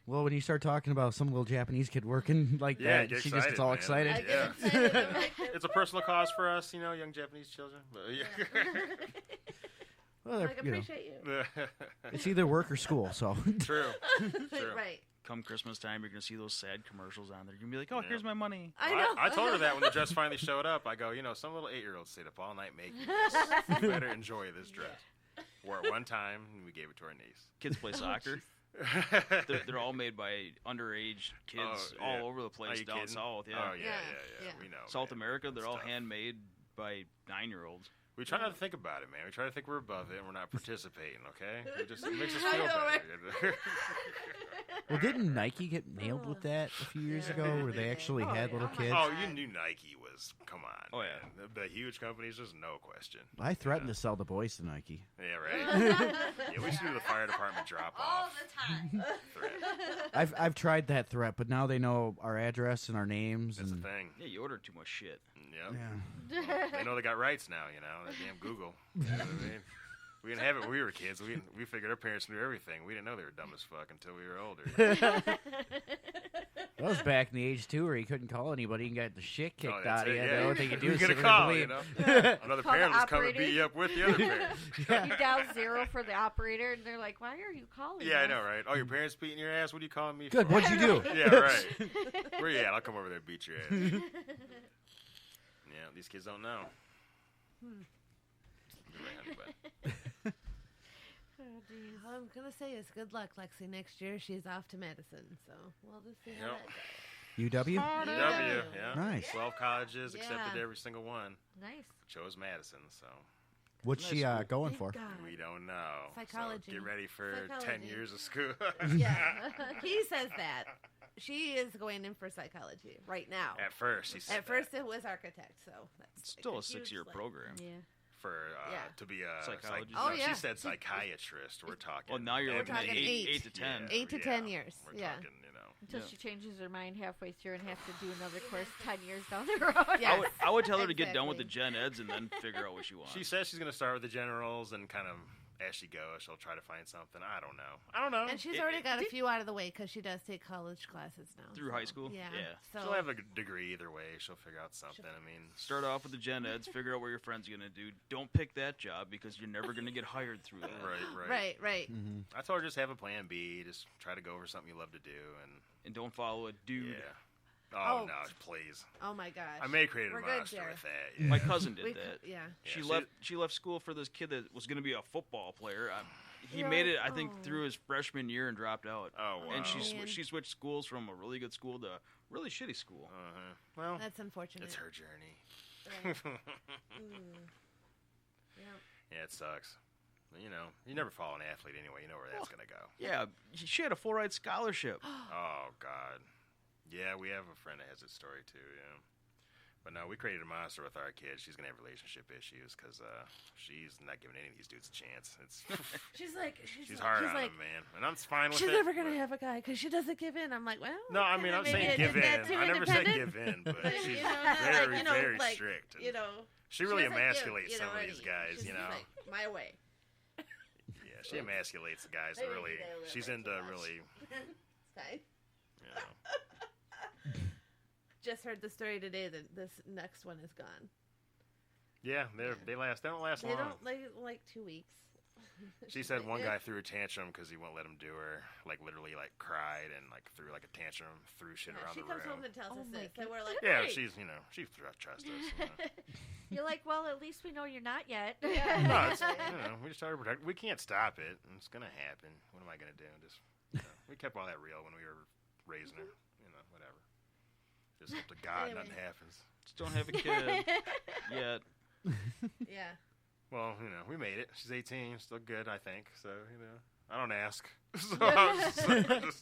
Well, when you start talking about some little Japanese kid working like that, she just gets all excited. I get excited. I'm like, it's a personal cause for us, young Japanese children. But, Well, I appreciate you. It's either work or school, so. True. Right. Come Christmas time, you're going to see those sad commercials on there. You're going to be like, oh, here's my money. I know. I told her that when the dress finally showed up. I go, some little 8-year-old stayed up all night making this. You better enjoy this dress. Wore it one time, and we gave it to our niece. Kids play soccer. They're all made by underage kids all over the place down south. Yeah. Oh, yeah. We know. South America, they're all handmade by 9-year-olds. We try not to think about it, man. We try to think we're above it and we're not participating, okay? It makes us feel better. Well, didn't Nike get nailed with that a few years ago where they actually had little kids? Oh, you knew Nike was, come on. Oh, yeah. Man. The huge companies, there's no question. I threatened to sell the boys to Nike. Yeah, right? Yeah, we should do the fire department drop-off. All the time. I've tried that threat, but now they know our address and our names. That's and the thing. Yeah, you ordered too much shit. Yep. Yeah. Well, they know they got rights now, that damn Google. You know what I mean? We didn't have it when we were kids. We figured our parents knew everything. We didn't know they were dumb as fuck until we were older. That was back in the age, too, where you couldn't call anybody and got the shit kicked out of you. Yeah. The only thing you do you is get a sit call, there and Another Call parent the was coming to beat you up with the other parent. You dial 0 for the operator, and they're like, "Why are you calling?" Yeah, us? I know, right? Oh, your parents beating your ass? What are you calling me Good, for? what'd you do? Yeah, right. Where you at? I'll come over there and beat your ass. Yeah, these kids don't know. Oh, geez. All I'm gonna say is good luck, Lexi. Next year she's off to Madison, so we'll just see how that goes. UW? UW, yeah. Nice. 12 colleges, Yeah. accepted every single one. Nice. Chose Madison, so What's she going for? God. we don't know. Psychology. So get ready for 10 Psychology. years of school. Yeah, he says that. She is going in for psychology right now. At first, he said At first, it was architect, so that's It's still a huge 6-year leap. program. Yeah. for Yeah. to be a Psychologist. Oh, no, yeah. She said psychiatrist. We're talking. Well, now you're MD. looking at talking 8 to 10. 8 to 10 years. We're Yeah. talking, Until Yeah. she changes her mind halfway through and has to do another course 10 years down the road. Yeah. I would tell her to get done with the Exactly. gen eds and then figure out what she wants. She says she's going to start with the generals and kind of as she goes, she'll try to find something. I don't know. And she's already got a few out of the way because she does take college classes now. Through high school? Yeah. Yeah. So She'll have a degree either way. She'll figure out something. I mean, Start off with the gen eds, figure out what your friend's going to do. Don't pick that job because you're never going to get hired through that. Right. Mm-hmm. I told her just have a plan B. Just try to go over something you love to do, and don't follow a dude. Yeah. Oh, no, please. Oh my gosh. I may have created We're a good, monster Jared. with that. Yeah. My cousin did that. Yeah. She left school for this kid that was going to be a football player. He You're made it, like, I think, through his freshman year and dropped out. Oh, wow. And Man. she switched schools from a really good school to a really shitty school. Well, That's unfortunate. it's her journey. Right. Yeah. Yeah, it sucks. But, you never follow an athlete anyway. You know where that's going to go. Yeah, she had a full-ride scholarship. Oh, God. Yeah, we have a friend that has this story, too, yeah. But no, we created a monster with our kid. She's going to have relationship issues because she's not giving any of these dudes a chance. She's like, she's hard on him, man. And I'm fine with she's it. never going to have a guy because she doesn't give in. I'm like, well. No, I mean, I'm saying give in. I never said give in, but she's very strict. And she really emasculates some of these guys, She's like, my way. Yeah, she emasculates the guys. That really, she's into really. It's fine. You know. Just heard the story today that this next one is gone. Yeah, they don't last They long. don't like 2 weeks. She said one guy threw a tantrum because he won't let him do her. Like literally, like cried and like threw like a tantrum, threw shit around She the comes room. home and tells us this, and we're like, Yeah, hey. she trusts us. You're like, well, at least we know you're not yet. No, it's, we just try to protect. We can't stop it. It's gonna happen. What am I gonna do? Just we kept all that real when we were raising her. Whatever. Just hope to God nothing happens. Just don't have a kid yet. Yeah. Well, we made it. She's 18, still good, I think. So, I don't ask. So I was just like, We're good.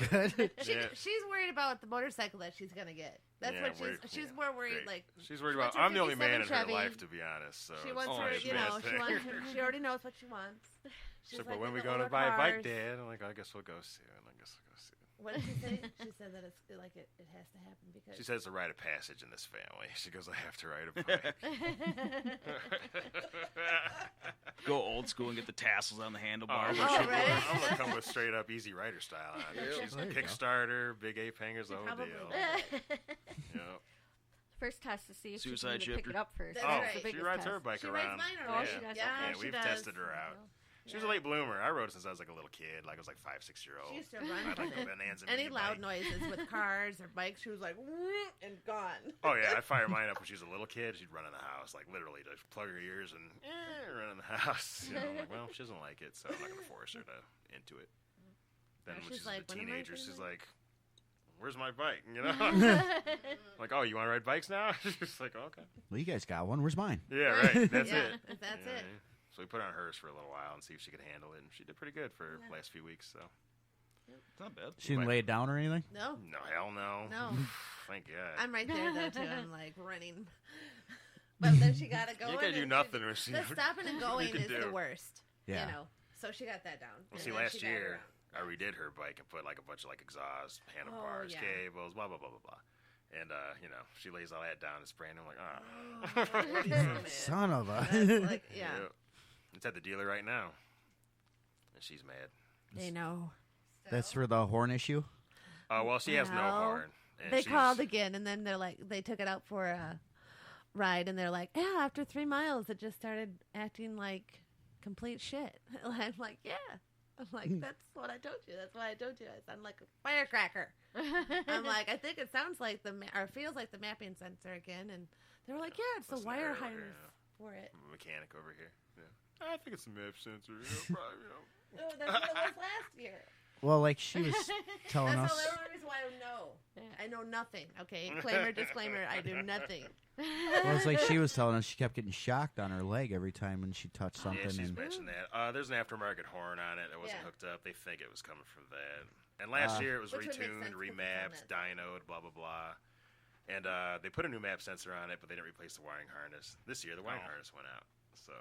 That's good. She's worried about the motorcycle that she's gonna get. That's what she's more worried. Great. Like she's worried about. what's her I'm the only man in 57 her Chevy? life, to be honest. So She wants it's her, a she bad wants thing. her, she already knows what she wants. She's She's like, when we into going to older buy a bike, cars. Dad? I'm like, I guess we'll go soon. What did she say? She said that it's like it has to happen because She says it's a rite of passage in this family. She goes, I have to ride a bike. Go old school and get the tassels on the handlebar. I'm gonna come with straight up easy rider style on it. Yeah. She's There a you go. Kickstarter, big ape hangers, the whole Probably deal. Yep. First test to see if Suicide she can pick shifter. it up first. That's Oh, That's the she biggest rides test. her bike She around. rides mine Oh, already. she does? Yeah, Okay. she we've does. tested her out. She was a late bloomer. I rode her since I was like a little kid. Like I was like 5-6-year-old. She used to run I'd like with go it. bananas and Any mini loud bike. noises with cars or bikes, she was like, and gone. Oh yeah, I'd fire mine up when she was a little kid. She'd run in the house, like literally, just plug her ears and run in the house. I'm like, well, she doesn't like it, so I'm not gonna force her into it. Then Now when she's she's like, a when am I teenager, gonna she's like- like, "Where's my bike?" Like, "Oh, you want to ride bikes now?" She's like, "Okay." Well, you guys got one. Where's mine? Yeah, right. That's Yeah, it. that's You know it. what I mean? So we put on hers for a little while and see if she could handle it, and she did pretty good for the last few weeks. So It's not bad. She didn't lay it down or anything? No. no, hell no. No. Thank God. I'm right there though too. I'm like running, but then she got to go. You can't do nothing when she. The stopping and going you can is the do. worst. Yeah. You know. So she got that down. Well, And see, then last she got year around. I redid her bike and put like a bunch of like exhaust, handlebars, yeah. cables, blah blah blah blah blah. And she lays all that down and spraying. I'm like, Son of a. That's like, yeah. Yep. It's at the dealer right now, and she's mad. They know. That's for the horn issue? Oh well, she has no Well, horn. And They she's- called again, and then they're like, they took it out for a ride, and they're like, yeah, after 3 miles, it just started acting like complete shit. I'm like, yeah. I'm like, that's what I told you. That's why I told you. I sound like a firecracker. I'm like, I think it sounds like or feels like the mapping sensor again. And they were like, yeah, it's the Listen to wire her, harness. for it. Mechanic over here. Yeah. I think it's a map sensor. Probably, No, that's what it was last year. Well, like she was telling That's us. the only reason why I don't know. I know nothing. Okay, disclaimer. I do nothing. Well, it's like she was telling us she kept getting shocked on her leg every time when she touched something. Yeah, she's and mentioned that. There's an aftermarket horn on it that wasn't hooked up. They think it was coming from that. And last year it was retuned, remapped, dynoed, blah, blah, blah. And they put a new map sensor on it, but they didn't replace the wiring harness. This year the wiring harness went out. So,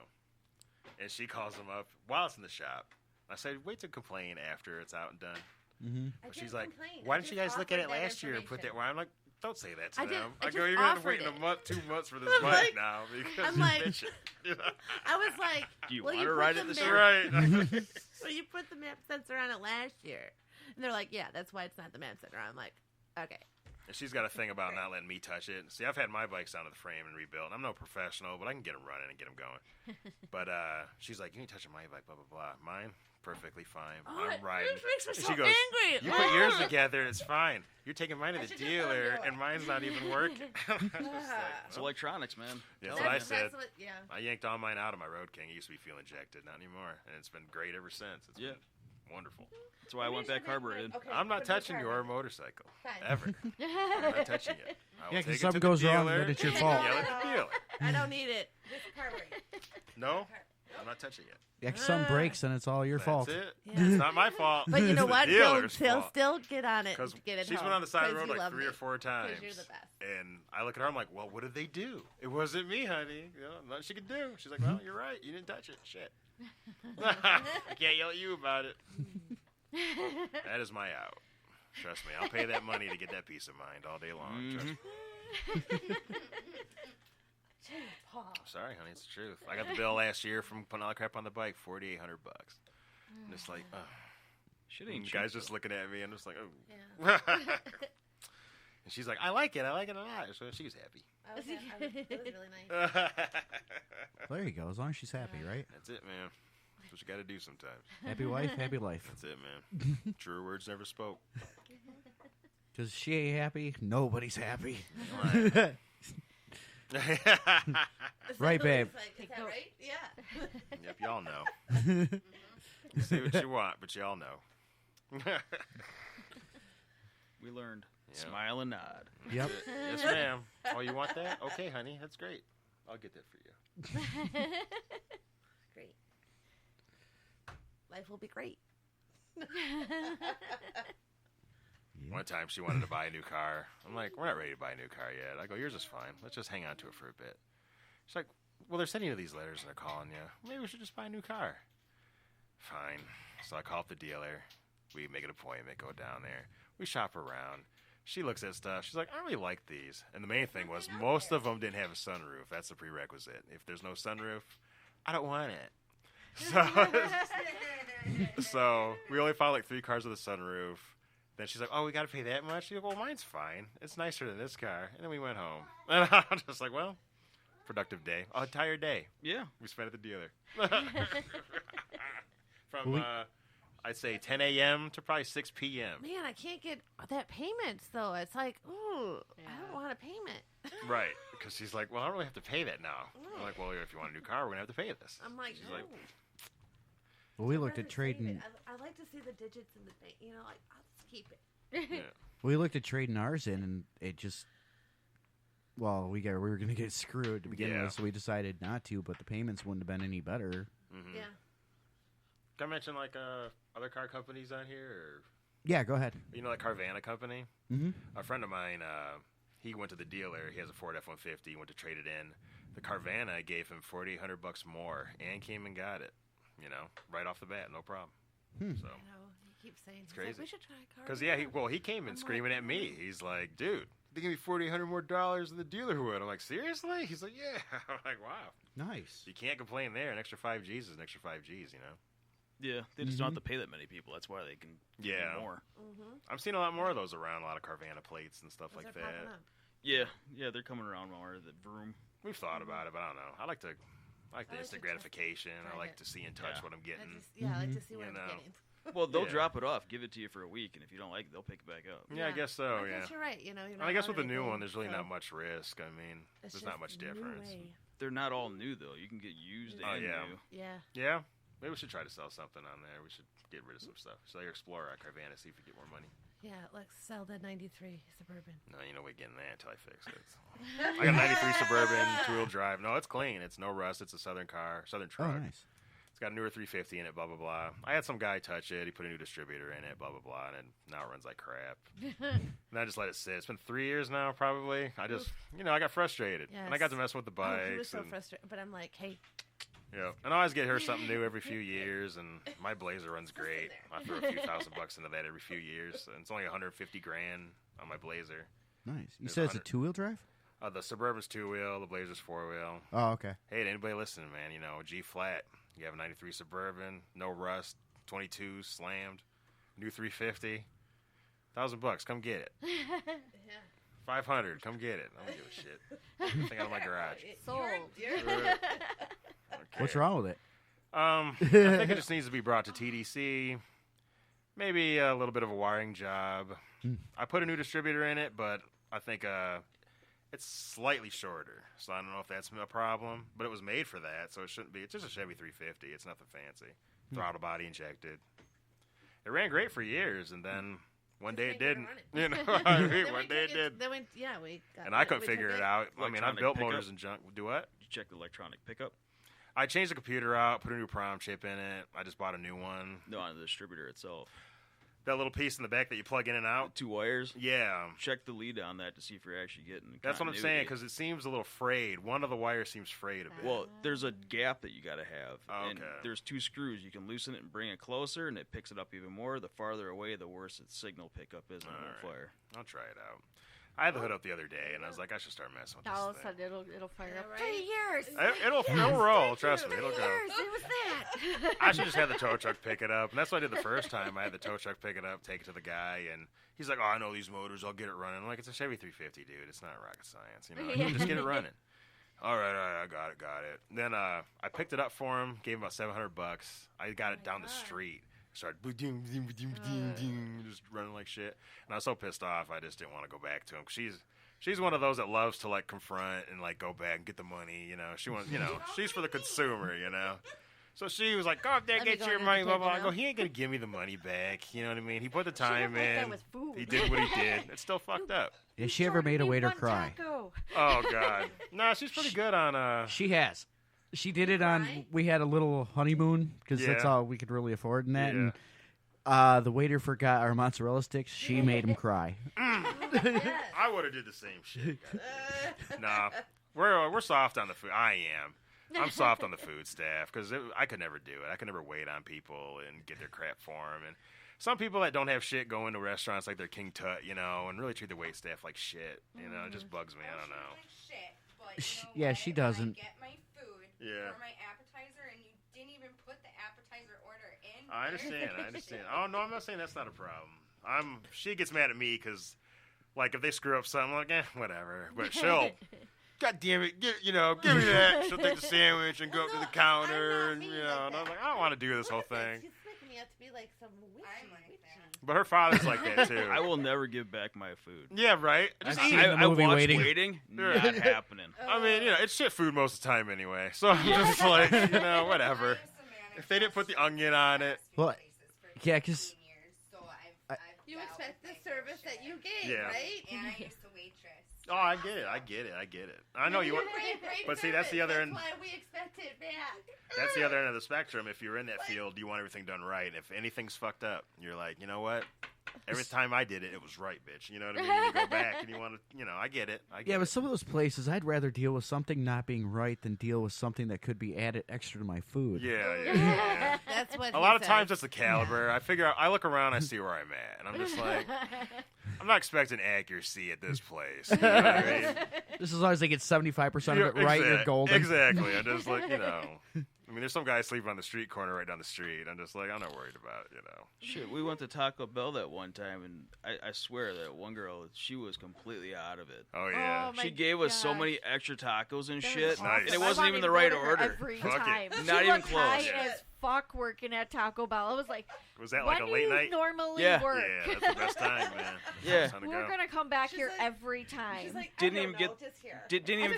and she calls them up while it's in the shop. I said, wait to complain after it's out and done. Mm-hmm. She's like, why didn't you guys look at it last year and put that wire? I'm like, don't say that to them. I go, you're going to wait a month, 2 months for this mic now because I'm like, I was like, do you want to ride it this year? Right. Well, you put the map sensor on it last year. And they're like, yeah, that's why it's not the map sensor. I'm like, okay. And she's got a thing about not letting me touch it. See, I've had my bikes down to the frame and rebuilt. I'm no professional, but I can get them running and get them going. But she's like, you ain't touching my bike, blah, blah, blah. Mine, perfectly fine. I'm riding. This makes me so she goes, angry. you put yours together and it's fine. You're taking mine to the dealer and mine's not even working. It's electronics, man. Yeah, that's what I said. What, I yanked all mine out of my Road King. It used to be fuel injected, not anymore. And it's been great ever since. It's been wonderful. That's why I went back carbureted. Okay, I'm not touching your motorcycle. Fine. Ever. I'm not touching it. I will Yeah, take because it something to the goes wrong, dealer, then it's your fault. Yell at the dealer. I don't need it. Just carbureted. No, I'm not touching it. Yeah, 'cause something breaks and it's all your fault. That's it. Yeah. It's not my fault. But you know It's what? the He'll dealer's fault. still get on it. Because Get it she's home, been on the side of the road 'cause you like love 3 or me. 4 times. You're the best. And I look at her, I'm like, well, what did they do? It wasn't me, honey. You know, nothing she could do. She's like, well, you're right. You didn't touch it. Shit. I can't yell at you about it. That is my out. Trust me. I'll pay that money to get that peace of mind all day long. Trust me. I'm sorry, honey. It's the truth. I got the bill last year from putting all the crap on the bike, $4,800. And it's like, oh. Shit ain't The cheap, guy's though. just looking at me. I'm just like, oh. Yeah. And she's like, I like it a lot. So she was happy. It was really nice. There you go. As long as she's happy, right? That's it, man. That's what you got to do sometimes. Happy wife, happy life. That's it, man. Truer words never spoke. Because she ain't happy, nobody's happy. Right, babe. Is that right? Yeah. Yep, y'all know. You say what you want, but y'all know. We learned. Yeah. Smile and nod. Yep. Yes, ma'am. Oh, you want that? Okay, honey. That's great. I'll get that for you. Great. Life will be great. One time she wanted to buy a new car. I'm like, we're not ready to buy a new car yet. I go, yours is fine. Let's just hang on to it for a bit. She's like, well, they're sending you these letters and they're calling you. Maybe we should just buy a new car. Fine. So I call up the dealer. We make an appointment, go down there. We shop around. She looks at stuff. She's like, I really like these. And the main thing was most of them didn't have a sunroof. That's the prerequisite. If there's no sunroof, I don't want it. So we only found like 3 cars with a sunroof. Then she's like, oh, we got to pay that much? She goes, well, mine's fine. It's nicer than this car. And then we went home. And I'm just like, well, productive day. An entire day. Yeah. We spent at the dealer. From, I'd say 10 a.m. to probably 6 p.m. Man, I can't get that payment, though. It's like, ooh, I don't want a payment. Right. Because she's like, well, I don't really have to pay that now. I'm like, well, if you want a new car, we're going to have to pay this. I'm like, she's no. like, Well, we looked at trading. I like to see the digits in the bank. You know, like, I'll just keep it. yeah. We looked at trading ours in, and it just. Well, we were going to get screwed to begin with, so we decided not to. But the payments wouldn't have been any better. Mm-hmm. Yeah. Can I mention like other car companies on here? Or, Yeah, go ahead. you know, like Carvana company? Mm-hmm. A friend of mine, he went to the dealer. He has a Ford F-150. He went to trade it in. The Carvana gave him $4,800 more and came and got it. You know, right off the bat, no problem. So. I know. He keeps saying, It's he's like, crazy. we should try a car. Because he came in screaming at me. He's like, dude, they give me $4,800 more than the dealer would. I'm like, seriously? He's like, yeah. I'm like, wow. Nice. You can't complain there. An extra 5 G's is an extra 5 G's, you know? Yeah, they just don't have to pay that many people. That's why they can give you more. Mm-hmm. I'm seeing a lot more of those around, a lot of Carvana plates and stuff like that. Yeah, they're coming around more. The Vroom. We've thought about it, but I don't know. I like the instant gratification. I like to see in touch what I'm getting. I like to see what I'm getting. Well, they'll drop it off, give it to you for a week, and if you don't like it, they'll pick it back up. Yeah, I guess so. I guess you're right. You know, I guess with the new one, there's really not much risk. I mean, there's not much difference. they're not all new though. You can get used and new. Yeah. Yeah. Maybe we should try to sell something on there. We should get rid of some stuff. Sell your Explorer at Carvana, see if we get more money. Yeah, let's sell the 93 Suburban. No, you know we getting that until I fix it. I got a 93 Suburban, 2-wheel drive. No, it's clean. It's no rust. It's a Southern truck. Oh, nice. It's got a newer 350 in it, blah, blah, blah. I had some guy touch it. He put a new distributor in it, blah, blah, blah, and now it runs like crap. And I just let it sit. It's been 3 years now, probably. I just, I got frustrated. Yes. And I got to mess with the bikes. Oh, he was so frustrated. But I'm like, hey. Yeah, and I always get her something new every few years, and my Blazer runs great. I throw a few $1,000 into that every few years, and it's only $150,000 on my Blazer. Nice. You said it's a 2-wheel drive? The Suburban's 2-wheel, the Blazer's 4-wheel. Oh, okay. Hey, to anybody listening, man, G flat. You have a 93 Suburban, no rust, 22 slammed, new 350, $1,000. Come get it. Yeah. 500. Come get it. I don't give a shit. Thing out of my garage. Sold. Okay. What's wrong with it? I think it just needs to be brought to TDC. Maybe a little bit of a wiring job. I put a new distributor in it, but I think it's slightly shorter. So I don't know if that's a problem. But it was made for that, so it shouldn't be. It's just a Chevy 350. It's nothing fancy. Throttle body injected. It ran great for years, and then one day it didn't. One day it did. And I couldn't figure it out. I mean, I've built motors and junk. Do what? Did you check the electronic pickup? I changed the computer out, put a new prom chip in it. I just bought a new one. No, on the distributor itself. That little piece in the back that you plug in and out? 2 wires? Yeah. Check the lead on that to see if you're actually getting That's what I'm saying, because it seems a little frayed. One of the wires seems frayed a bit. Well, there's a gap that you got to have. Oh, and okay. There's 2 screws. You can loosen it and bring it closer, and it picks it up even more. The farther away, the worse its signal pickup is on the fire. I'll try it out. I had the hood up the other day, and I was like, I should start messing with this All of a thing. sudden, it'll fire up. Right? 3 years. It'll roll. Trust me, it'll go. 3 years. It was that. I should just have the tow truck pick it up, and that's what I did the first time. I had the tow truck pick it up, take it to the guy, and he's like, "Oh, I know these motors. I'll get it running." I'm like, "It's a Chevy 350, dude. It's not rocket science. Just get it running." All right, I got it. Then I picked it up for him, gave him about $700. I got it down the street. Started just running like shit, and I was so pissed off. I just didn't want to go back to him. She's one of those that loves to confront and go back and get the money. She wants, she's for the consumer. So she was like, "Go up there, get your money." Blah blah. I go, he ain't gonna give me the money back. You know what I mean? He put the time in. He did what he did. It's still fucked up. Has she ever made a waiter cry? Taco. Oh God, no, she's pretty good on. She has. She did it on. We had a little honeymoon because that's all we could really afford in that. Yeah. And the waiter forgot our mozzarella sticks. She made him cry. I would have did the same shit. Nah, we're soft on the food. I am. I'm soft on the food staff because I could never do it. I could never wait on people and get their crap for them. And some people that don't have shit go into restaurants like they're King Tut, and really treat the wait staff like shit. It just bugs me. I don't know. Yeah, she doesn't. Get my food for my appetizer, and you didn't even put the appetizer order in. I understand. Oh no, I'm not saying that's not a problem. She gets mad at me because, if they screw up something, I'm like, whatever. But she'll, God damn it, give me that. She'll take the sandwich and go up to the counter, and and I'm like, I don't want to do this whole thing. She's making me out to be like some witchy. But her father's like that too. I will never give back my food. Yeah, right. I've seen the movie Waiting. Not happening. I mean, it's shit food most of the time anyway. So I'm just like, whatever. If they didn't put the onion on it. Well, yeah, because you expect the service that you gave, right? And I used to waitress. Oh, I get it. I know you want, but see, that's the other end. That's why we expect it back. That's the other end of the spectrum. If you're in that field, you want everything done right. If anything's fucked up, you're like, you know what? Every time I did it, it was right, bitch. You know what I mean? You go back and you want to, I get it. But some of those places, I'd rather deal with something not being right than deal with something that could be added extra to my food. Yeah. That's what a lot of times it's the caliber. I figure out, I look around, I see where I'm at, and I'm just like, I'm not expecting accuracy at this place. You know what I mean? Just as long as they get 75% of it right, you're golden. Exactly. I'm just like, I mean, there's some guy sleeping on the street corner right down the street. I'm just like, I'm not worried about it, Shit, we went to Taco Bell that one time, and I swear that one girl, she was completely out of it. Oh, yeah. She gave us so many extra tacos and shit, Nice. and it wasn't even the right order. Every time. Not even close. As fuck working at Taco Bell. I was like, was that like a late night? Normally work. Yeah, that's the best time, man. Yeah. We're going to come back here every time. She's like, Didn't even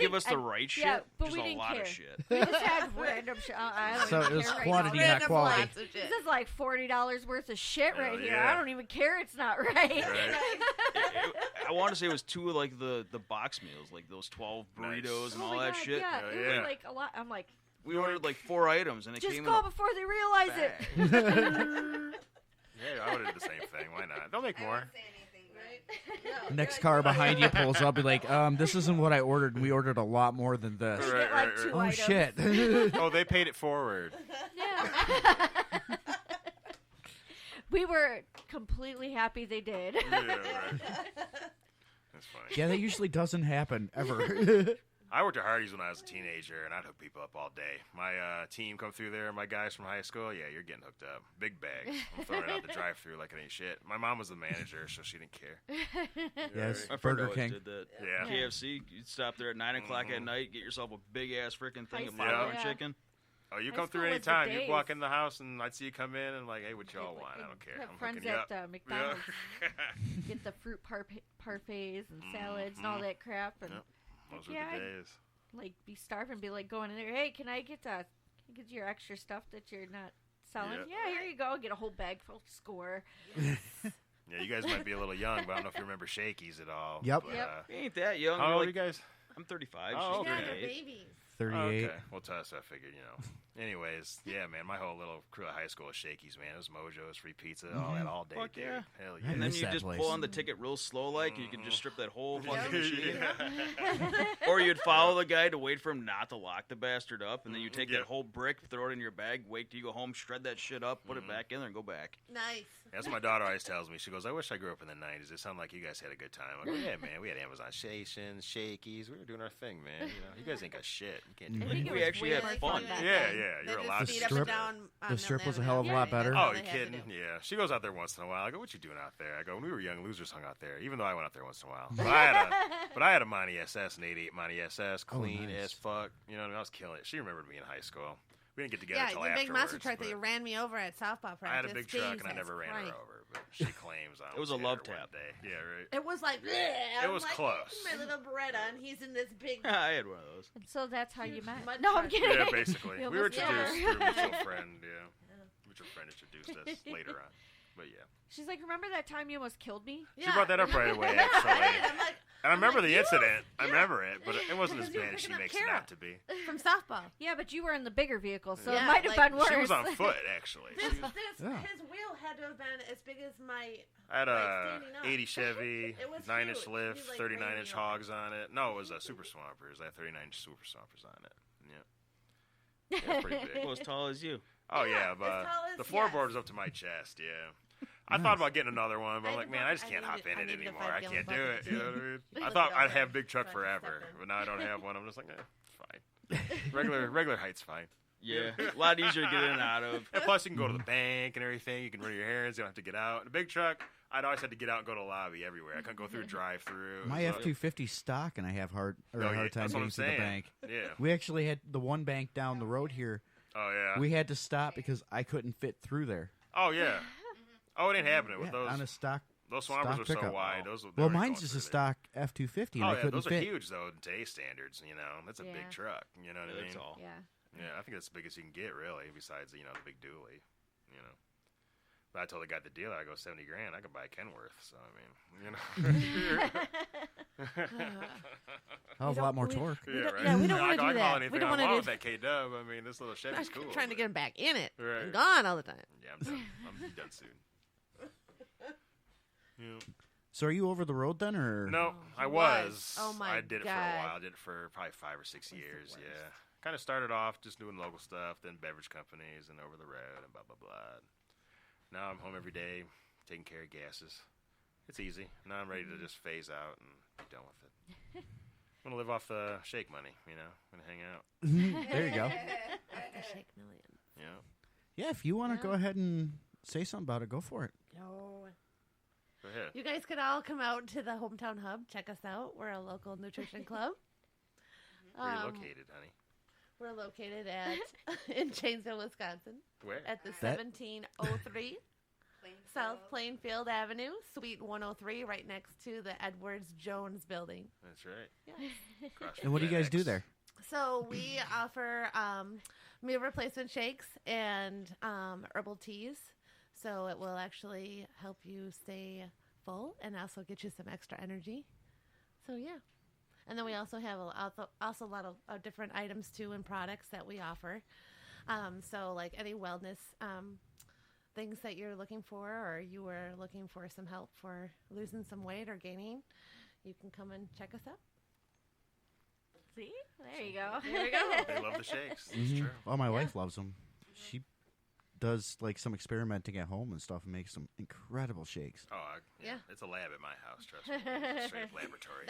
give us the right shit. Yeah, but just we a didn't lot care. of shit. We just had random shit. I don't So even it was care right quantity, now. not quality. This is like $40 worth of shit right here. yeah. I don't even care. It's not right. I want to say it was 2 of like the box meals, like those 12 burritos and all that shit. Yeah, it was like a lot. I'm like, we ordered like 4 items and it just came go in before they realize it. Yeah, I would have did the same thing. Why not? They'll make more. Next car behind you pulls up, be like, this isn't what I ordered. We ordered a lot more than this. Right. Oh, shit. Oh, they paid it forward. Yeah. We were completely happy they did. Yeah, right. That's funny. Yeah, that usually doesn't happen, ever. I worked at Hardee's when I was a teenager, and I'd hook people up all day. My team come through there, my guys from high school, yeah, you're getting hooked up. Big bags. I'm throwing it out the drive-thru like it ain't shit. My mom was the manager, so she didn't care. Yes, My friend Burger always King. did that. Yeah. KFC, you'd stop there at 9 o'clock at night, get yourself a big-ass freaking thing of High popcorn school, yeah. chicken. Oh, you High come through school any was the time. You days. walk in the house, and I'd see you come in, and like, hey, what y'all want? I don't care. Have I'm friends hooking you at up. McDonald's. Yeah. Get the fruit parfaits and salads and all that crap. And Yep. Those were yeah, the days. like be starving, be like going in there. Hey, can I get your extra stuff that you're not selling? Yeah. Yeah, here you go. Get a whole bag full. Score. Yeah, you guys might be a little young, but I don't know if you remember Shakey's at all. Yep. But, We ain't that young. How We're old are like, you guys? I'm 35. Oh, She's okay. 38. babies. 38. Okay. Well, so I figured, Anyways, yeah, man, my whole little crew at high school was Shakey's, man. It was Mojo's, free pizza, all that all day. Fuck dude. yeah. Hell I yeah. And then miss you that just place. pull on the ticket real slow like, and you can just strip that whole fucking machine. Yeah. Or you'd follow the guy to wait for him not to lock the bastard up, and then you take that whole brick, throw it in your bag, wait till you go home, shred that shit up, put it back in there, and go back. Nice. That's what my daughter always tells me. She goes, I wish I grew up in the 90s. It sounded like you guys had a good time. I go, yeah, man, we had Amazon Stations, Shakey's. We were doing our thing, man. You guys ain't got shit. You can't do I think anything. it We was actually way had more fun. back Yeah, then. yeah, you're They allowed just to. speed up and down on the strip was a Milne hell of a Avenue. lot better. Oh, all you they had to kidding? do. Yeah. She goes out there once in a while. I go, what you doing out there? I go, when we were young losers hung out there, even though I went out there once in a while. But I had a Monty SS, an 88 Monty SS, clean nice. as fuck. You know what I mean? I was killing it. She remembered me in high school. We didn't get together Yeah, until your afterwards. big monster truck that but you ran me over at softball practice. I had a big truck and I Jesus never ran her Christ. over, but she claims I It was a almost love hit her one tap. day. Yeah, right. It was like, It was like, close. My little Beretta, and he's in this big. I had one of those. And so that's how you met. Mud No, I'm truck. kidding. Yeah, basically. We We were almost met her. introduced through a mutual friend, Mutual friend introduced us later on. But yeah. She's like, remember that time you almost killed me? She brought that up right away, actually. I'm like, And I remember the you incident. were- I remember it, but it wasn't as Because you were bad as she picking up makes it Kara. out to be. from softball. Yeah, but you were in the bigger vehicle, so Yeah, it might have like, been worse. She was on foot, actually. This, Yeah. his wheel had to have been as big as my. I had a like, standing up. 80 Chevy, It was 9-inch huge. lift, He, like, 39-inch ran me over. hogs on it. No, it was a Super Swampers. I had 39-inch Super Swampers on it. Yeah. Yeah, it's pretty big. Well, as tall as you. Oh, Yeah, yeah, as but tall as- the floorboard yes. was up to my chest, yeah. I thought about getting another one, but I'm I like, had man, to I just buy- can't I hop needed- in I it needed a anymore. 5 I gallon can't do it. bucket. You know what I mean? I Look thought it I'd over. have big truck So I can step forever, in. but now I don't have one. I'm just like, it's fine. Regular height's fine. Yeah, a lot easier to get in and out of. And plus, you can go to the bank and everything. You can run your errands. You don't have to get out. In a big truck, I'd always had to get out and go to the lobby everywhere. I couldn't go through a drive-through. My F-250 stock, and I have a hard time that's what I'm getting to the saying. bank. Yeah. We actually had the one bank down the road here. Oh, yeah. We had to stop because I couldn't fit through there. Oh, yeah. Oh, it ain't happening with Yeah, those. on a stock. Those Swampers stock are so pickup. wide. Those, they Well, weren't mine's going just a through stock F-250, and there. I Oh, yeah. couldn't Those are fit. huge, though, in today's standards. You know, that's a Yeah. big truck. You know what I mean? That's all. Yeah. Yeah, I think that's the biggest you can get, really, besides, the big dually, But I told the guy at the dealer, I go, $70,000, I could buy a Kenworth, so, I mean, Hell of a lot more torque. Yeah, right. Yeah, we don't I wanna go, do I can that. haul We anything don't I wanna want do with that K-Dub. I mean, this little Chevy's cool. Trying to get him back in it. Right. I'm gone all the time. Yeah, I'm done. I'm done soon. Yeah. So are you over the road then, or? No, I was. was. Oh, my I did it for a God. while. I did it for probably 5 or 6 years. Yeah, kind of started off just doing local stuff, then beverage companies, and over the road, and blah blah blah. Now I'm home every day, taking care of gases. It's easy. Now I'm ready to just phase out and be done with it. I'm gonna live off the shake money. I'm gonna hang out. There you go. The Shake Million. Yeah. Yeah, if you want to go ahead and say something about it, go for it. No. Go ahead. You guys could all come out to the Hometown Hub. Check us out. We're a local nutrition club. Where are you located, honey? We're located in Janesville, Wisconsin. Where? At the 1703 South Plainfield Avenue, Suite 103, right next to the Edwards Jones building. That's right. Yes. And what do you guys do there? So we offer meal replacement shakes and herbal teas. So it will actually help you stay full and also get you some extra energy. So yeah. And then we also have also a lot of different items too and products that we offer. So like any wellness things that you're looking for, or you were looking for some help for losing some weight or gaining, you can come and check us out. See? There you go. There we go. They love the shakes. It's Mm-hmm. true. Oh, my wife loves them. She does like some experimenting at home and stuff and makes some incredible shakes. Oh, Yeah. It's a lab at my house, trust me. It's a straight up laboratory.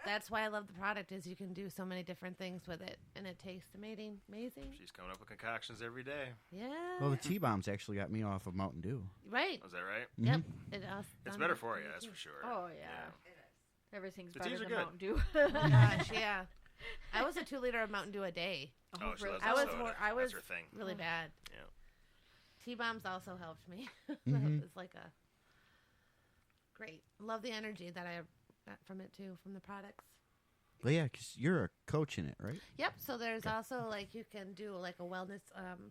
That's why I love the product, is you can do so many different things with it, and it tastes amazing. She's coming up with concoctions every day. Yeah. Well, the T-Bombs actually got me off of Mountain Dew. Right. Was that right? Yep. It's better for you, that's for sure. Oh, yeah. Everything's The better teas are than good. Mountain Dew. Oh my gosh, yeah. I was a 2-liter of Mountain Dew a day. Oh, she loves I was that soda. I was That's her thing. really bad. Yeah. T-Bombs also helped me. Mhm. That was like a great. Love the energy that I got from it too, from the products. But yeah, because you're a coach in it, right? Yep. So there's also like you can do like a wellness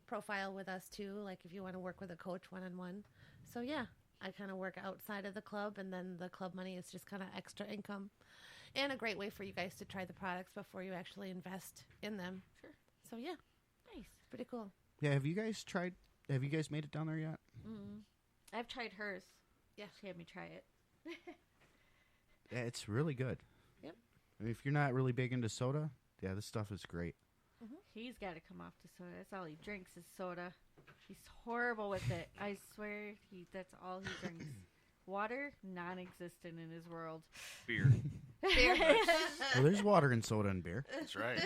profile with us too. Like if you want to work with a coach one-on-one. So yeah, I kind of work outside of the club, and then the club money is just kind of extra income, and a great way for you guys to try the products before you actually invest in them. Sure. So yeah, Nice. pretty cool. Yeah, have you guys made it down there yet? I've tried hers. Yeah. She had me try it. Yeah, it's really good. Yep. I mean, if you're not really big into soda, yeah, this stuff is great. He's got to come off the soda. That's all he drinks is soda. He's horrible with it. I swear, that's all he drinks. Water, non-existent in his world. Beer. Well, there's water and soda and beer. That's right.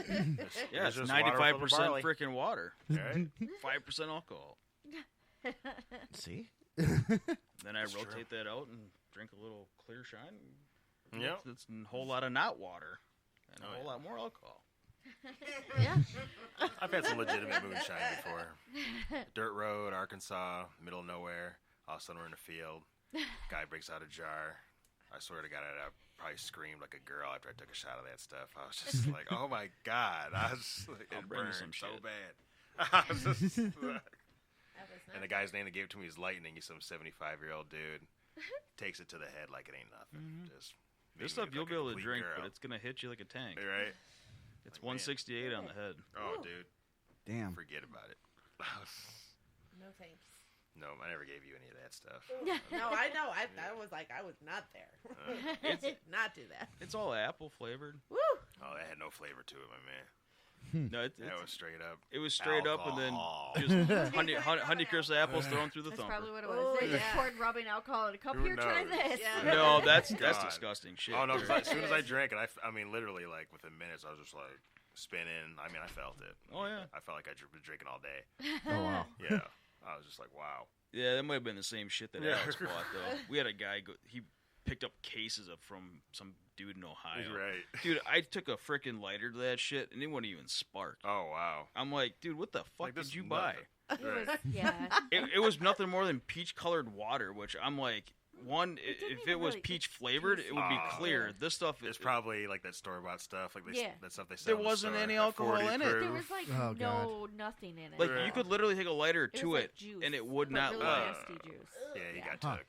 Yeah, it's just water 95% full of barley. freaking water. Right? 5% alcohol. See? Then I That's rotate that out and drink a little clear shine. Yep. It's a whole lot of not water and a Oh, whole yeah. lot more alcohol. Yeah. I've had some legitimate moonshine before. Dirt road, Arkansas, middle of nowhere. All of a sudden we're in a field. Guy breaks out a jar. I swear to God, I probably screamed like a girl after I took a shot of that stuff. I was just like, oh my God. I was like, I'll it bring you burned some so shit. bad. I was just, That was and the guy's name that gave it to me is Lightning. He's some 75-year-old dude. Takes it to the head like it ain't nothing. Just This made me stuff look you'll like be a able to complete drink, girl. but it's going to hit you like a tank. Right? It's Like, man. 168 on the head. Oh, dude. Damn. Forget about it. No thanks. No, I never gave you any of that stuff. No, I know. I was like, I was not there. It's- Did not do that. It's all apple flavored. Woo! Oh, that had no flavor to it, my man. No, That was straight up. it was straight up and then alcohol. just Honeycrisp apples thrown through the That's thumper. probably what it was. Oh, They just yeah. poured rubbing alcohol in a cup. Who Here, try knows? this. Yeah. No, that's God. disgusting shit. Oh, no, dude. because as soon as I drank it, I mean, literally, like, within minutes, I was just, like, spinning. I mean, I felt it. Oh, yeah. I felt like I'd been drinking all day. Oh, wow. Yeah. I was just like, wow. Yeah, that might have been the same shit that Yeah. Alex bought, though. We had a guy he picked up cases of from some dude in Ohio. Right. Dude, I took a freaking lighter to that shit, and it wouldn't even spark. Oh, wow. I'm like, dude, what the fuck Like, this did you is buy? nothing. It was, Right. yeah. It was nothing more than peach-colored water, which I'm like, didn't if even it was really peach-flavored, it would be Oh. clear. This stuff It's is probably, like, that store-bought stuff. Like, Yeah. that stuff they sell There in the wasn't store, any like alcohol 40 in it. proof. There was like Oh, no nothing in it. like, Yeah. you could literally take a lighter It was to like it, juice, and it would but not really leave. nasty juice. Yeah, you Yeah. got Huh. took.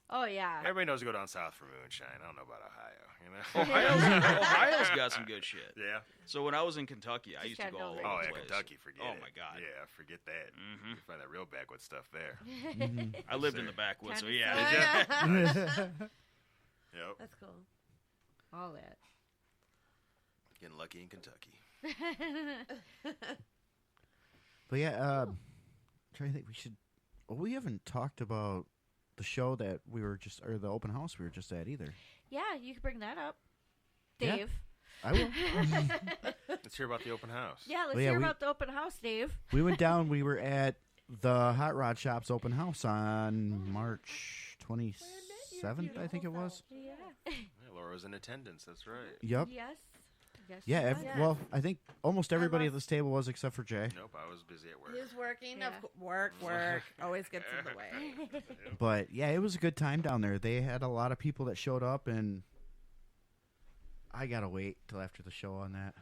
Oh yeah. Everybody knows to go down south for moonshine. I don't know about Ohio, you know? Ohio's got some good shit. Yeah. So when I was in Kentucky, I Just used to gotta go know all that. over Oh, the yeah, place. Kentucky, forget Oh, it. my God. Yeah, forget that. Mhm. You find that real backwoods stuff there. I lived in the backwoods, so Kinda yeah. Yep. That's cool. All that. Getting lucky in Kentucky. But yeah, trying to think, we haven't talked about the show that we were just, or the open house we were just at either. Yeah, you could bring that up, Yeah. Dave. I will. Let's hear about the open house. Yeah, let's Well, yeah, hear we- about the open house, Dave. We went down, we were at the Hot Rod Shop's open house on March 27th, I think it was. Yeah. Yeah, Laura was in attendance. That's right. Yep. Yes. Yes, Yeah, you ev- was. well, I think almost everybody love- at this table was except for Jay. Nope, I was busy at work. He was working. Yeah. Work always gets in the way. But yeah, it was a good time down there. They had a lot of people that showed up, and I gotta wait till after the show on that.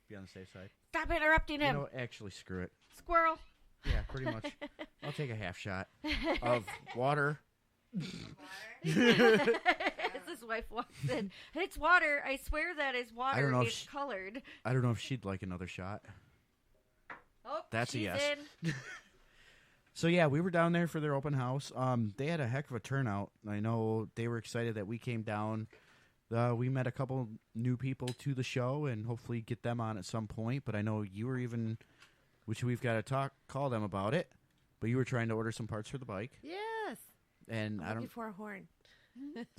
Be on the safe side. Stop interrupting You him. know, actually, screw it. Squirrel. Yeah, pretty much. I'll take a half shot of water. As his wife walks in, it's water. I swear that is water. I don't know if It's she- colored. I don't know if she'd like another shot. Oh, That's a she's yes. in. So yeah, we were down there for their open house. They had a heck of a turnout. I know they were excited that we came down. We met a couple new people to the show, and hopefully get them on at some point. But I know you were even, which we've got to call them about it. But you were trying to order some parts for the bike, Yes. and I I'm looking don't. for a horn.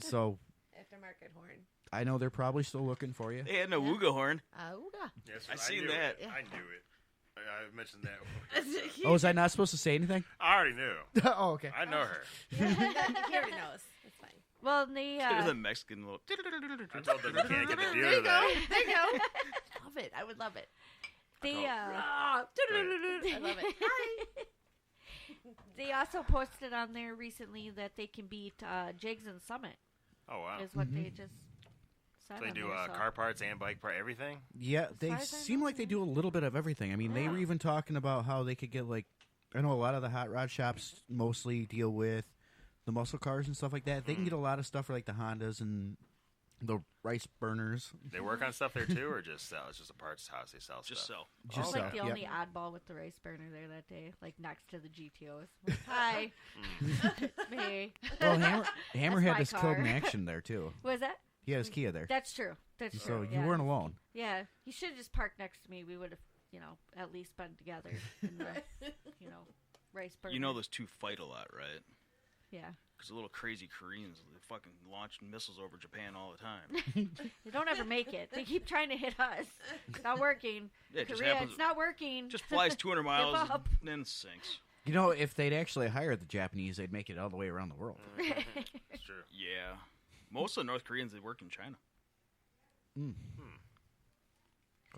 So Aftermarket horn. I know they're probably still looking for you. They had no Wooga horn. Ooga. Yes, I seen knew that. It. I knew it. I mentioned that. Oh, was I not supposed to say anything? I already knew. Oh, okay. I know her. He already knows. It's fine. Well, they The Mexican little. I told them you can't get the deal There to you go. that. There you go. Love it. I would love it. they I love it. Hi. they also posted on there recently that they can beat Jigs and Summit. Oh wow. Is what they just said. So they on do there, so. car parts and bike part, everything. Yeah, they far as I seem know, like they do a little bit of everything. I mean, they were even talking about how they could get, like, I know a lot of the hot rod shops mostly deal with the muscle cars and stuff like that. They can get a lot of stuff for, like, the Hondas and the rice burners. They work on stuff there too, or just sell? It's just a parts house. They sell Just stuff. so. I Just was like so, the yeah. only oddball with the rice burner there that day, like next to the GTOs. Hi, me. Well, Hammerhead my is killed car. in action there, too. Was that? He had his Kia there. That's true. That's So true. you yeah. weren't alone. Yeah, he should have just parked next to me. We would have, at least been together in the, rice burner. You know those two fight a lot, right? Yeah. Because the little crazy Koreans, they fucking launch missiles over Japan all the time. They don't ever make it. They keep trying to hit us. It's not working. Yeah, it just Korea, happens- it's not working. Just flies 200 miles Give up. and then sinks. You know, if they'd actually hired the Japanese, they'd make it all the way around the world. It's true. Yeah. Most of the North Koreans, they work in China.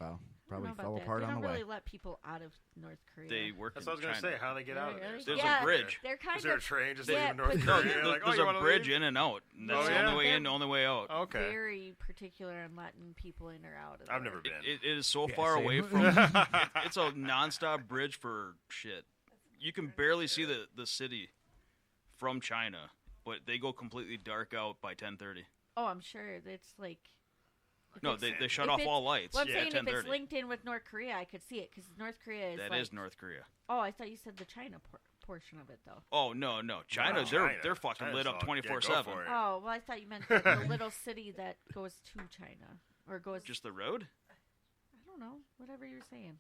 Wow. I don't Probably know about fell that. apart they on don't the way. really let people out of North Korea. They work That's in what I was gonna China. say. How they get out of there? Really? There's Yeah, a bridge. They're kind Is there a of train just yeah, leaving North but- Korea? No, Like, there's you a wanna bridge leave? in and out. And that's Oh, the yeah? only way in, the only way out. Okay. very particular on letting people in or out. Of I've there. never been. It is so Yeah, far same. away from. It's a nonstop bridge for shit. You can barely see the city from China, but they go completely dark out by 10:30. Oh, I'm sure it's like. if No, it's- they shut if off it's- all lights. Well, I'm Yeah, saying if it's 10:30. linked in with North Korea, I could see it because North Korea is That like. is North Korea. Oh, I thought you said the China portion of it though. Oh no, China, Wow. they're China. fucking China's lit up all- yeah, go 24/7. for it. Oh, well, I thought you meant the little city that goes to China or goes. Just the road? I don't know. Whatever you're saying,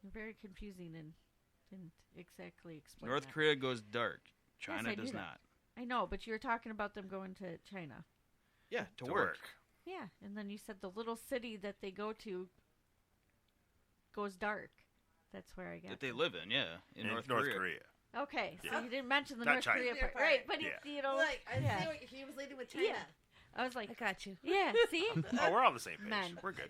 you're very confusing and didn't exactly explain. North that. Korea goes dark. China I knew does that. not. I know, but you were talking about them going to China. Yeah, to To work. Yeah, and then you said the little city that they go to goes dark. That's where I got. That they live in, yeah, in In North North Korea. Korea. Okay, so Yeah. you didn't mention the Not North China. Korea part, Part. right? But Yeah. you know, Like, I yeah. see what he was leading with China. Yeah. I was like, I got you. yeah, see, Oh, we're all on the same page. Men. We're good.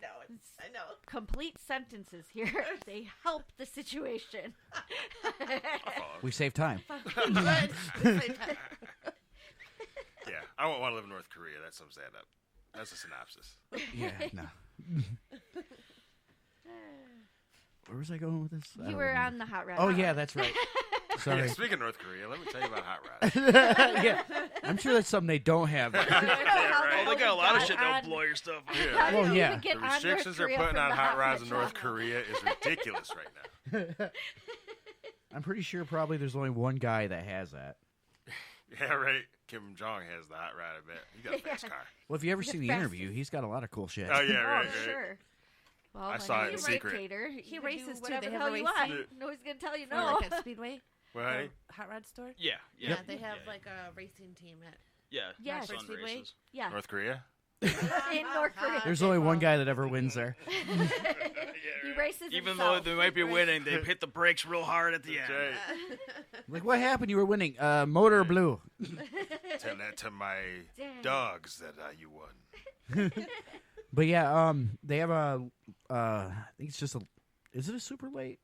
I know. complete sentences here. They help the situation. I'll follow. We save time. Good. Yeah, I won't want to live in North Korea. That sums that up. That's a synopsis. Yeah, no. Where was I going with this? I You don't were remember. on the hot rod. Oh, yeah, that's right. Sorry. Yeah, speaking of North Korea, let me tell you about hot rods. Yeah, I'm sure that's something they don't have. I don't know how right. the Oh, they got a hell lot of we shit got that'll on- blow your stuff up. Yeah. How did Well, we yeah. even get The on restrictions North they're Korea putting from on the hot rods in rod North shop? Korea is ridiculous right now. I'm pretty sure probably there's only one guy that has that. Yeah, right. Kim Jong has the hot rod, I bet. He got a fast car. Well, if you ever see the fastest. interview, he's got a lot of cool shit. Oh, yeah, Oh, right, right. sure. Well, I when saw it he's in a secret. dictator, He can races, do too. whatever They the have hell a you race want. team. No one's gonna tell you Or no. like at Speedway, Well, hey, hot rod store. Yeah. Yeah, they have yeah, like a racing team at. Yeah. Yes. Sun Speedway? races. Yeah, North Korea? in North Korea. There's only one guy that ever wins there. He races Even himself. though they might be winning, they hit the brakes real hard at the end. Jay, Like, what happened? You were winning. Motor blew. tell that to my Dang. dogs that you won. But yeah, they have I think it's just is it a super late?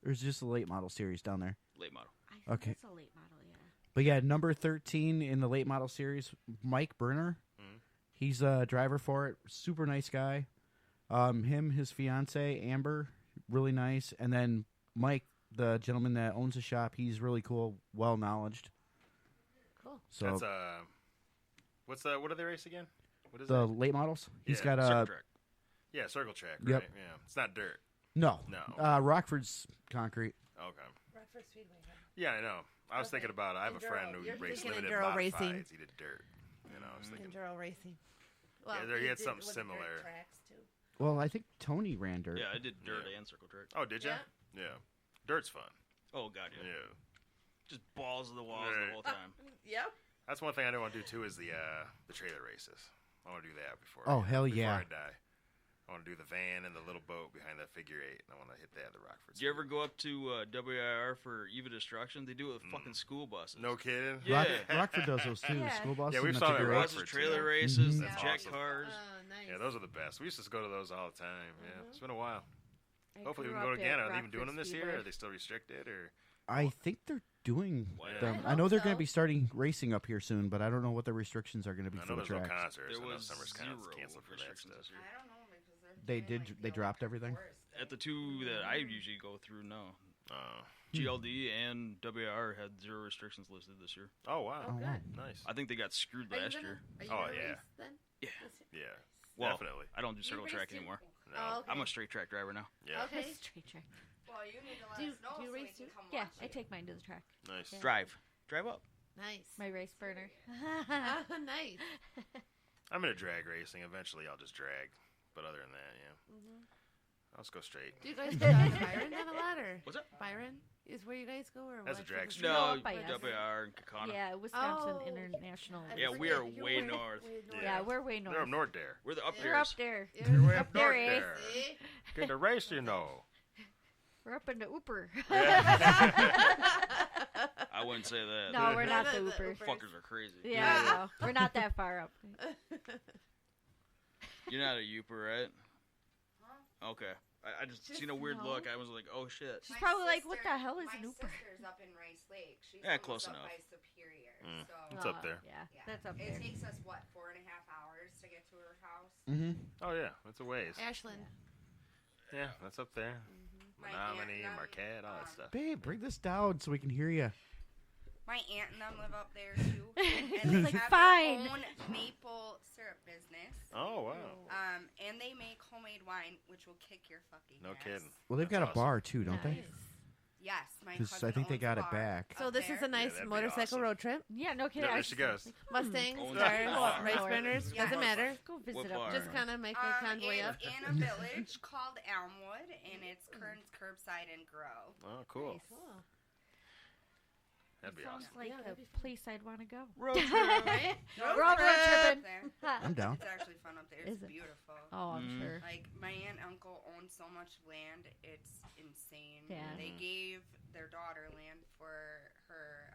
Or is it just a late model series down there? Late model. I think it's a late model, yeah. But yeah, number 13 in the late model series, Mike Berner. Mm-hmm. He's a driver for it. Super nice guy. His fiance, Amber, really nice. And then Mike, the gentleman that owns the shop, he's really cool, well-knowledged. Cool. So that's, what are they race again? What is the that? late models? He's Yeah, got a... Circle track. Yeah, circle track, right? Yep. Yeah. It's not dirt. No. No. Rockford's concrete. Okay. Rockford Speedway. Huh? Yeah, I know. I was thinking about it. I have a friend who You're raced thinking limited enduro modifieds. racing. He did dirt. You know, I was thinking. Enduro racing. Yeah, he had did- something was it dirt similar. Tracks too? Well, I think Tony ran dirt. Yeah, I did dirt and circle track. Oh, did you? Yeah. Dirt's fun. Oh god, yeah. Yeah. Just balls of the walls Right. the whole time. Yep. That's one thing I don't want to do too is the trailer races. I want to do that before. Oh, hell yeah. Before I die. I want to do the van and the little boat behind that figure 8, and I want to hit that at the Rockford. Did you ever go up to WIR for Eva Destruction? They do it with fucking school buses. No kidding. Yeah. Rockford does those too. Yeah. School buses. Yeah, we've and the saw it at figure eights. Rockford. Trailer too. races, Mhm. the That's jet awesome. cars. Oh, nice. Yeah, those are the best. We used to go to those all the time. Yeah, it's been a while. I Hopefully we grew can go up again. at Are they even doing them Rockford this year? Speedway. Are they still restricted? Or I think they're doing Yeah. them. I I know hope they're going to so. be starting racing up here soon, but I don't know what the restrictions are going to be I for know the there's no tracks. concerts. There I know was summer's zero canceled for that restrictions stuff. this year. I don't know because They dropped everything. At the two that I usually go through, no. Oh. GLD and WIR had 0 restrictions listed this year. Oh wow. Oh, wow. Nice. I think they got screwed last year. Are you Oh, gonna yeah. race then? Yeah. Yeah. Well, Definitely. I don't do circle race track too? anymore. No. Oh, okay. I'm a straight track driver now. Yeah. Okay. Straight track. Well, you need to let Do you- us know do you so we race can too? come Yeah, watch I you. take mine to the track. Nice. Yeah. Drive up. Nice. My race burner. Oh, nice. I'm into drag racing. Eventually, I'll just drag. But other than that, yeah. I'll just go straight. Do you guys go down to Byron then a lot, or What's that? Byron is where you guys go, or As a what? drag Is it- strip. No, up by us. WIR and Kakana. Yeah, Wisconsin Oh. International. I Yeah, forget. we are You're way north. Yeah, we're way north. They're up north there. We're the up We're up there's. there. You're way up there, eh? there. See? Get the race, you know. We're up in the Ooper. I wouldn't say that. No, we're not No, the the Ooper. Ooper. Fuckers are crazy. Yeah, no, we're not that far up. You're not a Youper, right? Okay. I just Just seen a weird no. look. I was like, oh shit. She's probably like, what the hell is my an Ooper? sister's up in Rice Lake. She's Yeah, almost close up enough. by Superior. Mm. So It's up there. Yeah, yeah, that's up it there. takes us what 4.5 hours to get to her house. Mm-hmm. Oh yeah, that's a ways. Ashland. Yeah, that's up there. My Menominee, aunt and them, Marquette, all that stuff. Babe, bring this down so we can hear you. My aunt and them live up there too, and It's they like, have fine. their own maple syrup business. Oh wow. And they make homemade wine, which will kick your fucking No ass. kidding. Well, they've That's got a awesome. bar too, don't they? Nice. Yes, my 'Cause cousin I think they owns got a it bar back. So up this is there. a nice that'd be motorcycle awesome. road trip. Yeah, no kidding. Yeah, I there was she just goes. like, Mustangs, Oh, cars, no. race Oh, burners, yeah. doesn't matter. Go visit What up bar? there. Just kind of make a convoy up. It's in a village called Elmwood, and it's curbside and grow. Oh cool. Nice. Cool. That'd be Sounds awesome. like Yeah, a that'd be fun. place I'd want to go. Road trip. Right? Road tripping. There. I'm down. It's actually fun up there. It's Is it? beautiful. Oh, I'm Mm. sure. Like my aunt and uncle own so much land, it's insane. Yeah. They gave their daughter land for her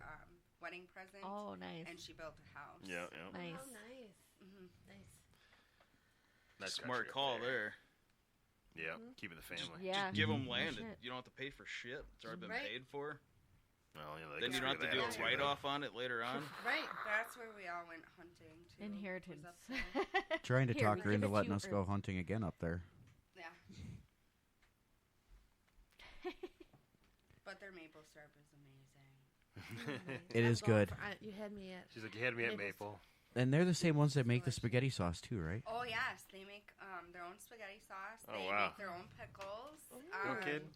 wedding present, Oh, nice. and she built a house. Yeah, yeah. Nice. Oh, nice. hmm Nice. Nice Smart country up call there. Yeah, keeping the family. Yeah. Give them No land. shit. You don't have to pay for shit. It's already been Right. paid for. Well, you know, they Then can you don't have to screw do that a too, write though. off on it later on. Right. That's where we all went hunting too. Inheritance. Was up there. Trying to Here, talk we her give into it letting to us her. go hunting again up there. Yeah. But their maple syrup is amazing. Nice. It I'm is going good. you had me at. She's like, you had me at Maple. Maple. And they're the same ones that make the spaghetti sauce too, right? Oh yes, they make their own spaghetti sauce. Oh, They wow. make their own pickles. No kidding.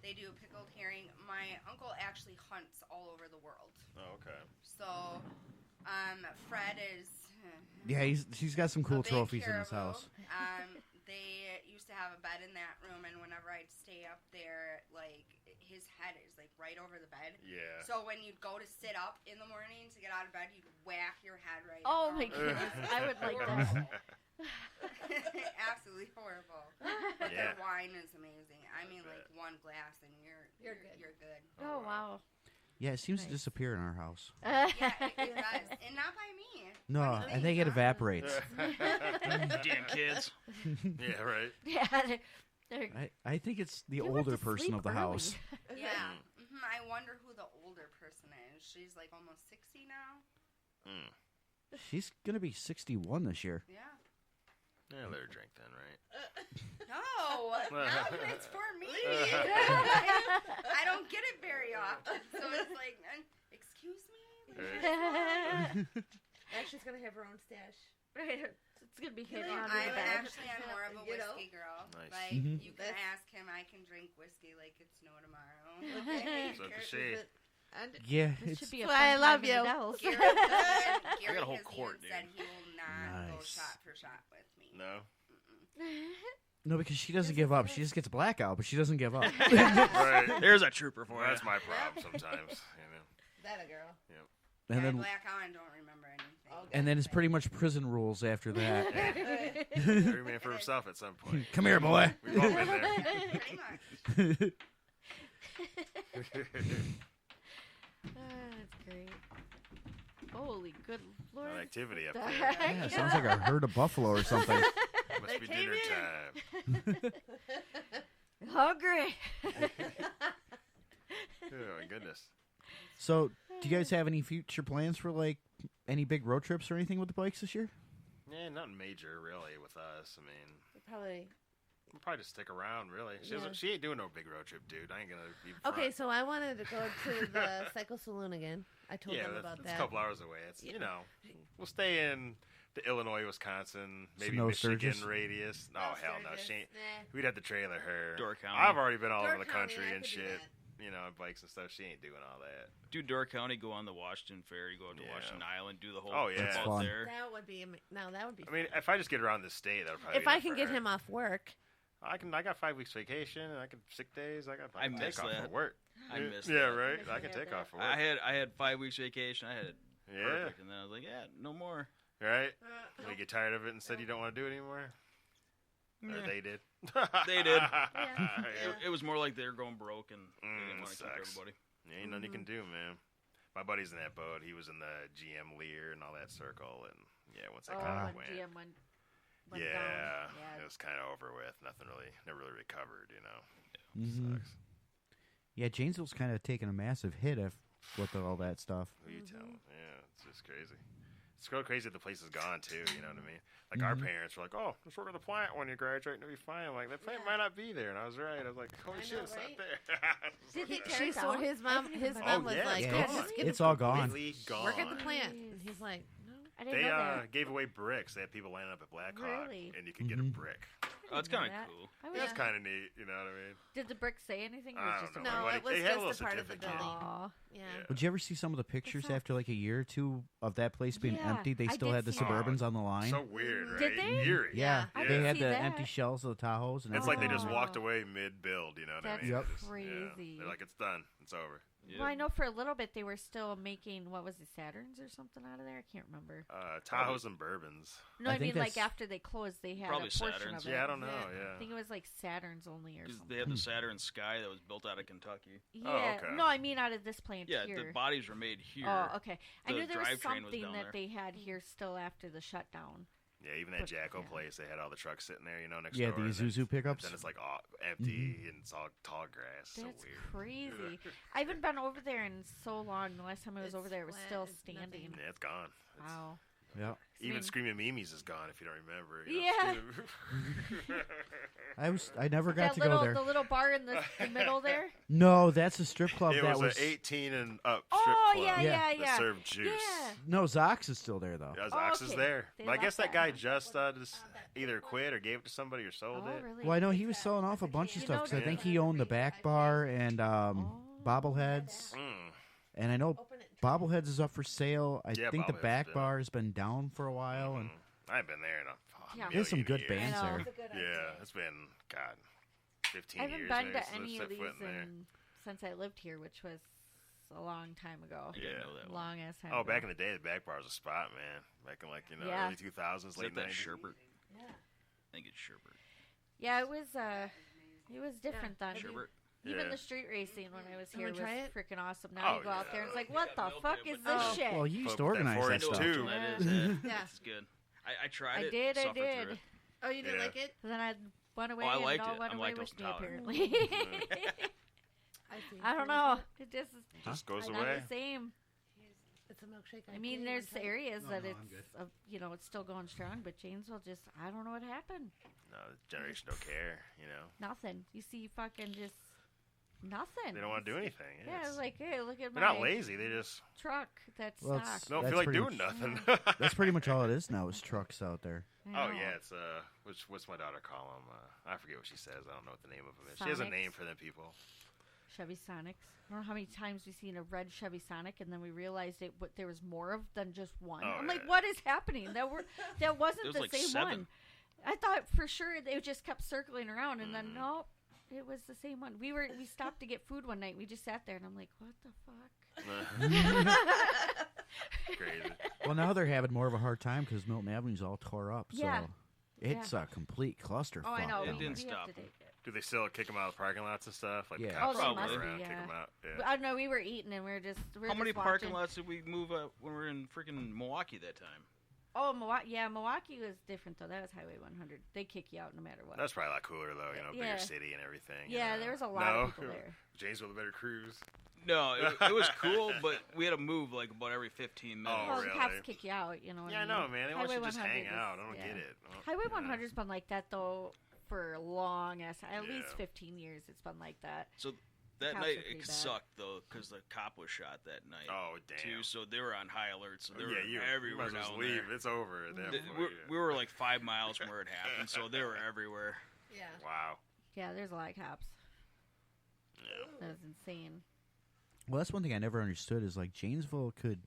They do pickled herring. My uncle actually hunts all over the world. Oh, okay. So, Fred is. Yeah, he's got some a cool big trophies in his caribou. house. They used to have a bed in that room, and whenever I'd stay up there, like his head is like right over the bed. Yeah. So when you'd go to sit up in the morning to get out of bed, you'd whack your head right. Oh on my the goodness. bed. I would like that. Absolutely horrible. But Yeah. their wine is amazing. I mean, like one glass and you're good. You're good. Oh, wow. Yeah, it seems to Nice. disappear in our house. Yeah, it does, and not by me. No, Funny and thing, it huh? evaporates. Damn kids. Yeah, right. Yeah. I think it's the You went older to person sleep of the early. house. Yeah. I wonder who the older person is. She's like almost 60 now. She's gonna be 61 this year. Yeah. Yeah, let her drink then, right? No, now it's for me. I don't get it very often, so it's like, excuse me. And she's gonna have her own stash. It's gonna be hidden I'm under the bed. actually more of a whiskey girl. Nice. Like you can ask him, I can drink whiskey like it's no tomorrow. So can she. Yeah, This it's should be a why I fun love time in you. Adele's. Gary I got a whole has quart, even said dude. he will not go Nice. shot for shot with me. No. no, because she doesn't give up. She just gets blackout, but she doesn't give up. Right. There's a trooper for you. That's my problem sometimes. That a girl. Yep. And then black out and don't remember anything. and then it's pretty much prison rules after that. Every man for himself at some point. Come here, boy. We've all been there. Pretty much. That's great. Holy good lord. An activity up The there. heck? Yeah, sounds like a herd of buffalo or something. Must be dinner time. Hungry. Oh my goodness. So, do you guys have any future plans for like any big road trips or anything with the bikes this year? Yeah, nothing major really with us. I mean, Probably. we'll probably just stick around. Really, she ain't doing no big road trip, dude. I ain't gonna be. Okay, so I wanted to go to the Cycle Saloon again. I told them about that's that. a couple hours away. It's we'll stay in the Illinois, Wisconsin, maybe no Michigan Sturgis? radius. No, hell no. Sturgis. She ain't, Nah. we'd have to trailer her. Door County. I've already been all Door over the County, country I and could do shit. that. You know, bikes and stuff. She ain't doing all that. Do Door County, go on the Washington Ferry, go out to Yeah. Washington Island, do the whole Oh, yeah. trip That's out fun. there. That would be. No, that would be. I mean, if I just get around the state, that would probably. if be I enough can for get her. him off work. I got 5 weeks vacation and I can sick days. I can miss take off that. for work. I miss Yeah, that. right. Wish I I can had take that. off for work. I had 5 weeks vacation. I had it Yeah. perfect, and then I was like, yeah, no more. Right. When you get tired of it and said you don't want to do it anymore. Or Yeah. they did. They did. Yeah. It was more like they were going broke, and they didn't want to keep sucks. everybody. Yeah, ain't nothing you can do, man. My buddy's in that boat. He was in the GM Lear and all that circle, and yeah, once that kind of when went, GM went yeah, down. it was kind of over with. Nothing really, never really recovered, you know. Mhm. Sucks. Yeah, Janesville's kind of taken a massive hit with all that stuff. Who you telling? Yeah, it's just crazy. It's so crazy that the place is gone too. You know what I mean? Like our parents were like, "Oh, just work at the plant when you graduate and you'll be fine." I'm like, that plant might not be there, and I was right. I was like, "Holy shit, it's right? not there." Did they She tear it saw down? his mom. His Oh, mom was yeah, like, it's "Yeah, gone. just get It's it all gone. Completely gone. work at the plant." And he's like, "No." I didn't They know that. gave away bricks. They had people lining up at Blackhawk, Really? and you could get a brick. Oh, it's know kind of that. cool. I was That's kind of neat. You know what I mean? Did the brick say anything? Or I was don't just know. a No, What- it was they had a just a little part of the certificate. building. Aw. Yeah. Would you ever see some of the pictures after like a year or two of that place being Yeah, empty? They I still did had the see that. Suburbans on the line. So weird, right? Did they? Eerie. Yeah, I they didn't had see the that. empty shells of the Tahoes, and It's like they just Oh. walked away mid-build. You know what That's I mean? Yep. They just- crazy. They're like, it's done. It's over. Yeah. Well, I know for a little bit they were still making, what was it, Saturns or something out of there? I can't remember. Tahoes and bourbons. No, I I think mean, like that's- after they closed, they had Probably a portion Saturns. of it. Yeah, I don't know. Yeah. I Yeah. think it was like Saturns only or 'Cause something. they had the Saturn Sky that was built out of Kentucky. Yeah, okay. no, I mean out of this plant Yeah, here. the bodies were made here. Oh, okay. I The knew there was drivetrain was something down that there. they had here still after the shutdown. Yeah, even that But- Jacko yeah. place, they had all the trucks sitting there, you know, next Yeah, door. the and then- Isuzu pickups. Then it's like all empty and it's all tall grass. That's so weird. crazy. I haven't been over there in so long. The last time I was It's over there, it was flat, still it's standing. nothing. Yeah, it's gone. It's, Wow. Yeah, Even mean- Screaming Mimi's is gone if you don't remember. You know, Yeah. I never got That to little, go there. the little bar in the middle there. No, that's a strip club It that was was. an 18 and up strip Oh club yeah, Yeah. yeah, that yeah. served juice. Yeah. No, Zox is still there though. Yeah, Oh, Zox is okay. there. They But I guess left that that, guy huh? just either quit or gave it to somebody or sold Oh it. really? Well, I know he was selling off a bunch of You stuff know because I that- think he owned the back bar and bobbleheads, Mm. and I know Open it. bobbleheads is up for sale. I Yeah, think the Bobbleheads back been bar has been down for a while, and I haven't been there in a Yeah. there's some million good years. bands I know. there. It's a good Yeah, idea. it's been, God, 15 I haven't years been maybe to since I any of set these foot in there. since I lived here, which was a long time ago. I didn't know that one. Long ass time. Oh, ago. back in the day, the back bar was a spot, man. Back in, like, Yeah. early 2000s, Is late that 90s. Sherbert? Yeah. I think it's Sherbert. Yeah, it was different then. Sherbert. Even Yeah. the street racing when I was You here wanna was try it? freaking awesome. Now Oh, you go out yeah. there and it's like, what the milk fuck it, is but- this Oh. shit? Well, you used to But that organize that 4-inch stuff. too. That is, Yeah. it's good. I tried it. I did. suffered through it. Oh, you didn't like it? And then I went away. Oh, I and liked it all it. went I'm away lactose with me, intolerant. apparently. I don't know. It just goes not away. the same. It's a milkshake. I mean, there's areas that I'm it's, it's still going strong, but Janesville just, I don't know what happened. No, the generation don't care, you know. Nothing. You see fucking just nothing. They don't want to do anything. Yeah, it's like, hey, look at they're my not lazy. They just truck that's Well, stock. don't That's feel like pretty doing much- nothing. That's pretty much all it is now. Is trucks out there. Oh yeah, it's what's my daughter call them? I forget what she says. I don't know what the name of them is. She has a Sonics? name for them people. Chevy Sonics. I don't know how many times we've seen a red Chevy Sonic, and then we realized there was more of than just one. Oh, I'm like, yeah. what is happening? That wasn't There was the like same 7. one. I thought for sure they just kept circling around, and then nope, it was the same one. We stopped to get food one night. We just sat there, and I'm like, what the fuck? Crazy. Well, now they're having more of a hard time because Milton Avenue's all tore up. Yeah. So it's a complete clusterfuck. Oh, I know. It we didn't have stop. to take it. Do they still kick them out of the parking lots and stuff? Like Yeah. the cops Oh, they go must be, around, kick yeah. them out. Yeah. I don't know. We were eating, and we were just How many just parking watching. lots did we move up when we were in freaking Milwaukee that time? Oh, Milwaukee. Yeah, Milwaukee was different though. That was Highway 100. They kick you out no matter what. That's probably a lot cooler though. You know, Yeah. bigger city and everything. Yeah, you know. there was a lot of people there. Janesville, the better cruise. No, it was cool, but we had to move like about every 15 minutes. Oh, Well, really? the cops kick you out, you know what Yeah, I I mean? know, man. They want you to just 100 hang is- out. I don't yeah. get it. Highway You know. 100's been like that, though, for long as at least Yeah. 15 years it's been like that. So that Cops night are pretty it bad. sucked though because the cop was shot that night. Oh, damn. Too, so they were on high alert. So they were you everywhere might as well down just leave. there. It's over. At that Th- point, we were like 5 miles from where it happened, so they were everywhere. Yeah. Wow. Yeah, there's a lot of cops. Yeah. That was insane. Well, that's one thing I never understood is like Janesville could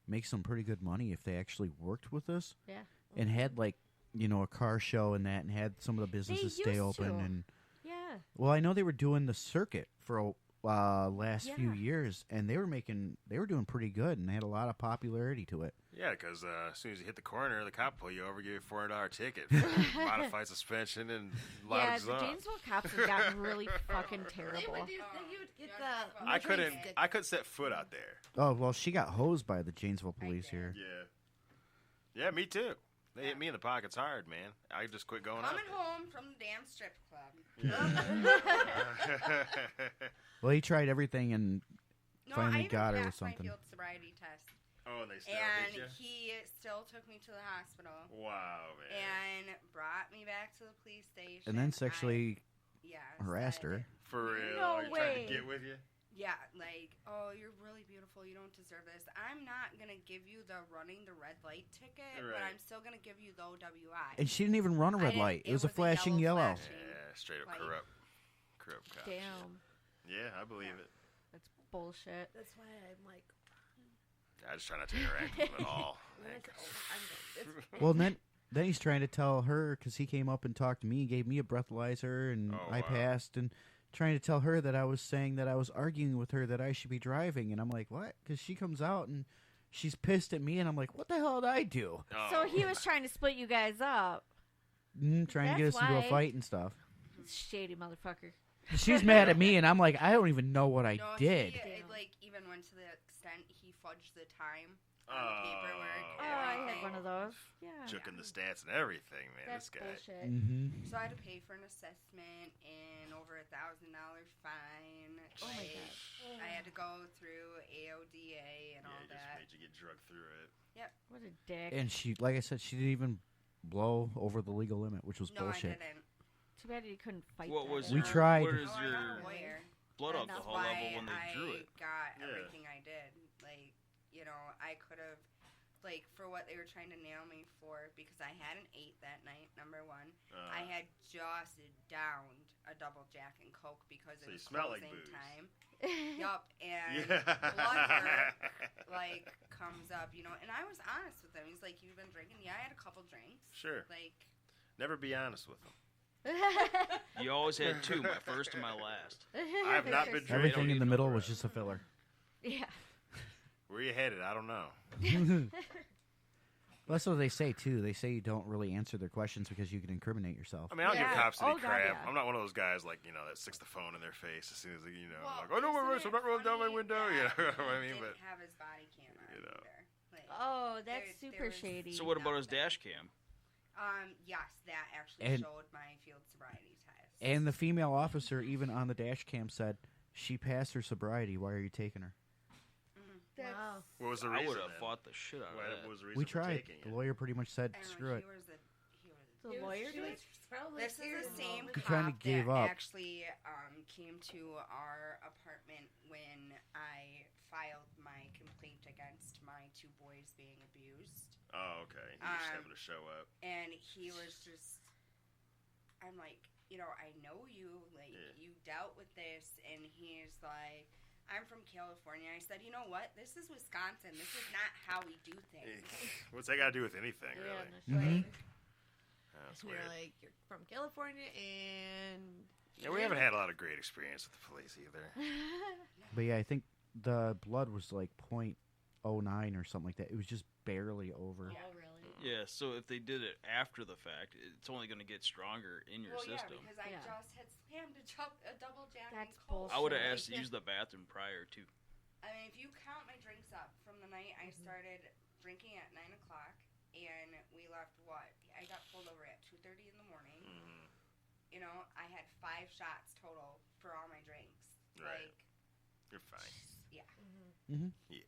make some pretty good money if they actually worked with us. Yeah. And had like, a car show and that and had some of the businesses stay used open to. and Yeah. well, I know they were doing the circuit for last few Yeah. years and they were doing pretty good and they had a lot of popularity to it. Yeah, because as soon as you hit the corner, the cop pull you over, give you a $400 ticket, modified suspension, and loud Yeah, the exhaust. Janesville cops have gotten really fucking terrible. They would get the. I couldn't set foot out there. Oh, well, she got hosed by the Janesville police here. Yeah. Yeah, me too. They hit me in the pockets hard, man. I just quit going out Coming there. home from the damn strip club. Well, he tried everything and No, finally I even got her with passed my something. field sobriety test. Oh, and they still And hit you? he still took me to the hospital. Wow, man. And brought me back to the police station. And then sexually Yeah, harassed said- her. For real? No Are you trying way. to get with you? Yeah, like, oh, you're really beautiful. You don't deserve this. I'm not going to give you the running the red light ticket, but Right. I'm still going to give you the OWI. And she didn't even run a I red didn't- light. It was a flashing yellow. flashing Yeah, straight up light. corrupt cops. Damn. Yeah, I believe it. That's bullshit. That's why I'm like. I just try not to interact with them at all. Well, then he's trying to tell her because he came up and talked to me, gave me a breathalyzer, and Oh, I wow. passed, and trying to tell her that I was saying that I was arguing with her that I should be driving, and I'm like, what? Because she comes out and she's pissed at me, and I'm like, what the hell did I do? So he was trying to split you guys up. Trying to get us That's into a why. fight and stuff. Shady motherfucker. She's mad at me, and I'm like, I don't even know what I No, did. It, like, even went to the extent he fudged the time on the paperwork. Oh, I had one of those. Yeah. Juking the stats and everything, man. That's this guy. bullshit. Mm-hmm. So I had to pay for an assessment and over $1,000 fine. Oh my Like, God. I had to go through AODA and all Just that. made you get drugged through it. Yep. What a dick. And she, like I said, she didn't even blow over the legal limit, which was No, bullshit. I didn't. Too bad you couldn't fight What that. was We your, tried. What is Oh, I your got a lawyer. blood That's alcohol why level when they drew I it? got Yeah. everything I did. Like, you know, I could have, like, for what they were trying to nail me for, because I hadn't ate that night, number one. I had just downed a double Jack and Coke because So it you was smell like closing booze. time. Yup, and Yeah. blood work, like, comes up, you know. And I was honest with him. He's like, you've been drinking? Yeah, I had a couple drinks. Sure. Like, Never be honest with them. You always had two, my first and my last. I have not been drinking. Everything in the middle was just a filler. Yeah. Where you headed? I don't know. Well, that's what they say too. They say you don't really answer their questions because you can incriminate yourself. I mean, I'll give Yeah. cops any Oh, God, crap. yeah. I'm not one of those guys like that sticks the phone in their face as soon as they, well, like, oh no, my rights, I'm not rolling down my funny window. that You know what I he mean? didn't But have his body cam on you know. either. Like, Oh, that's there super was- shady. So what about his Nothing. dash cam? Yes, that actually And- showed my field sobriety test. And the female officer, even on the dash cam, said she passed her sobriety. Why are you taking her? Wow. What was the I reason? would have then? fought the shit out of that. What was the reason We for tried. taking The it? lawyer pretty much said, I don't know, "Screw it." The lawyer She did? was probably This is the same He cop kinda gave that up. actually came to our apartment when I filed my complaint against my 2 boys being abused. Oh, okay. He just happened to show up. And he was just, I'm like, I know you, like, you dealt with this, and he's like, I'm from California. I said, you know what? This is Wisconsin. This is not how we do things. What's that got to do with anything, Yeah, really? that's right. That's You're weird. like, you're from California, and Yeah, we haven't had a lot of great experience with the police either. But yeah, I think the blood was like .09 or something like that. It was just barely over. Oh, really? Yeah, so if they did it after the fact, it's only going to get stronger in your system. Yeah, because I just had spammed a double jack That's and Coke. bullshit. I would have asked to use the bathroom prior to. I mean, if you count my drinks up from the night I started drinking at 9 o'clock, and we left I got pulled over at 2:30 in the morning. I had 5 shots total for all my drinks. Right. Like, You're fine. yeah. Mm-hmm. Yeah.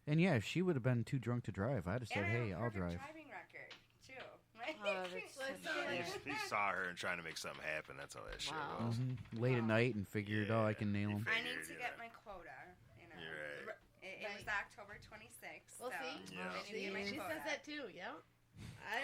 And yeah, if she would have been too drunk to drive, I'd have said, And I have "Hey, a I'll perfect drive." driving record too. Oh, that's so He saw her and trying to make something happen. That's all that shit Wow. was. Late at night and figured, "Oh, I can nail him." I need to get my quota. You're right. It was October 26th. We'll so see. Yeah. I need to get my She quota. says that too. Yeah.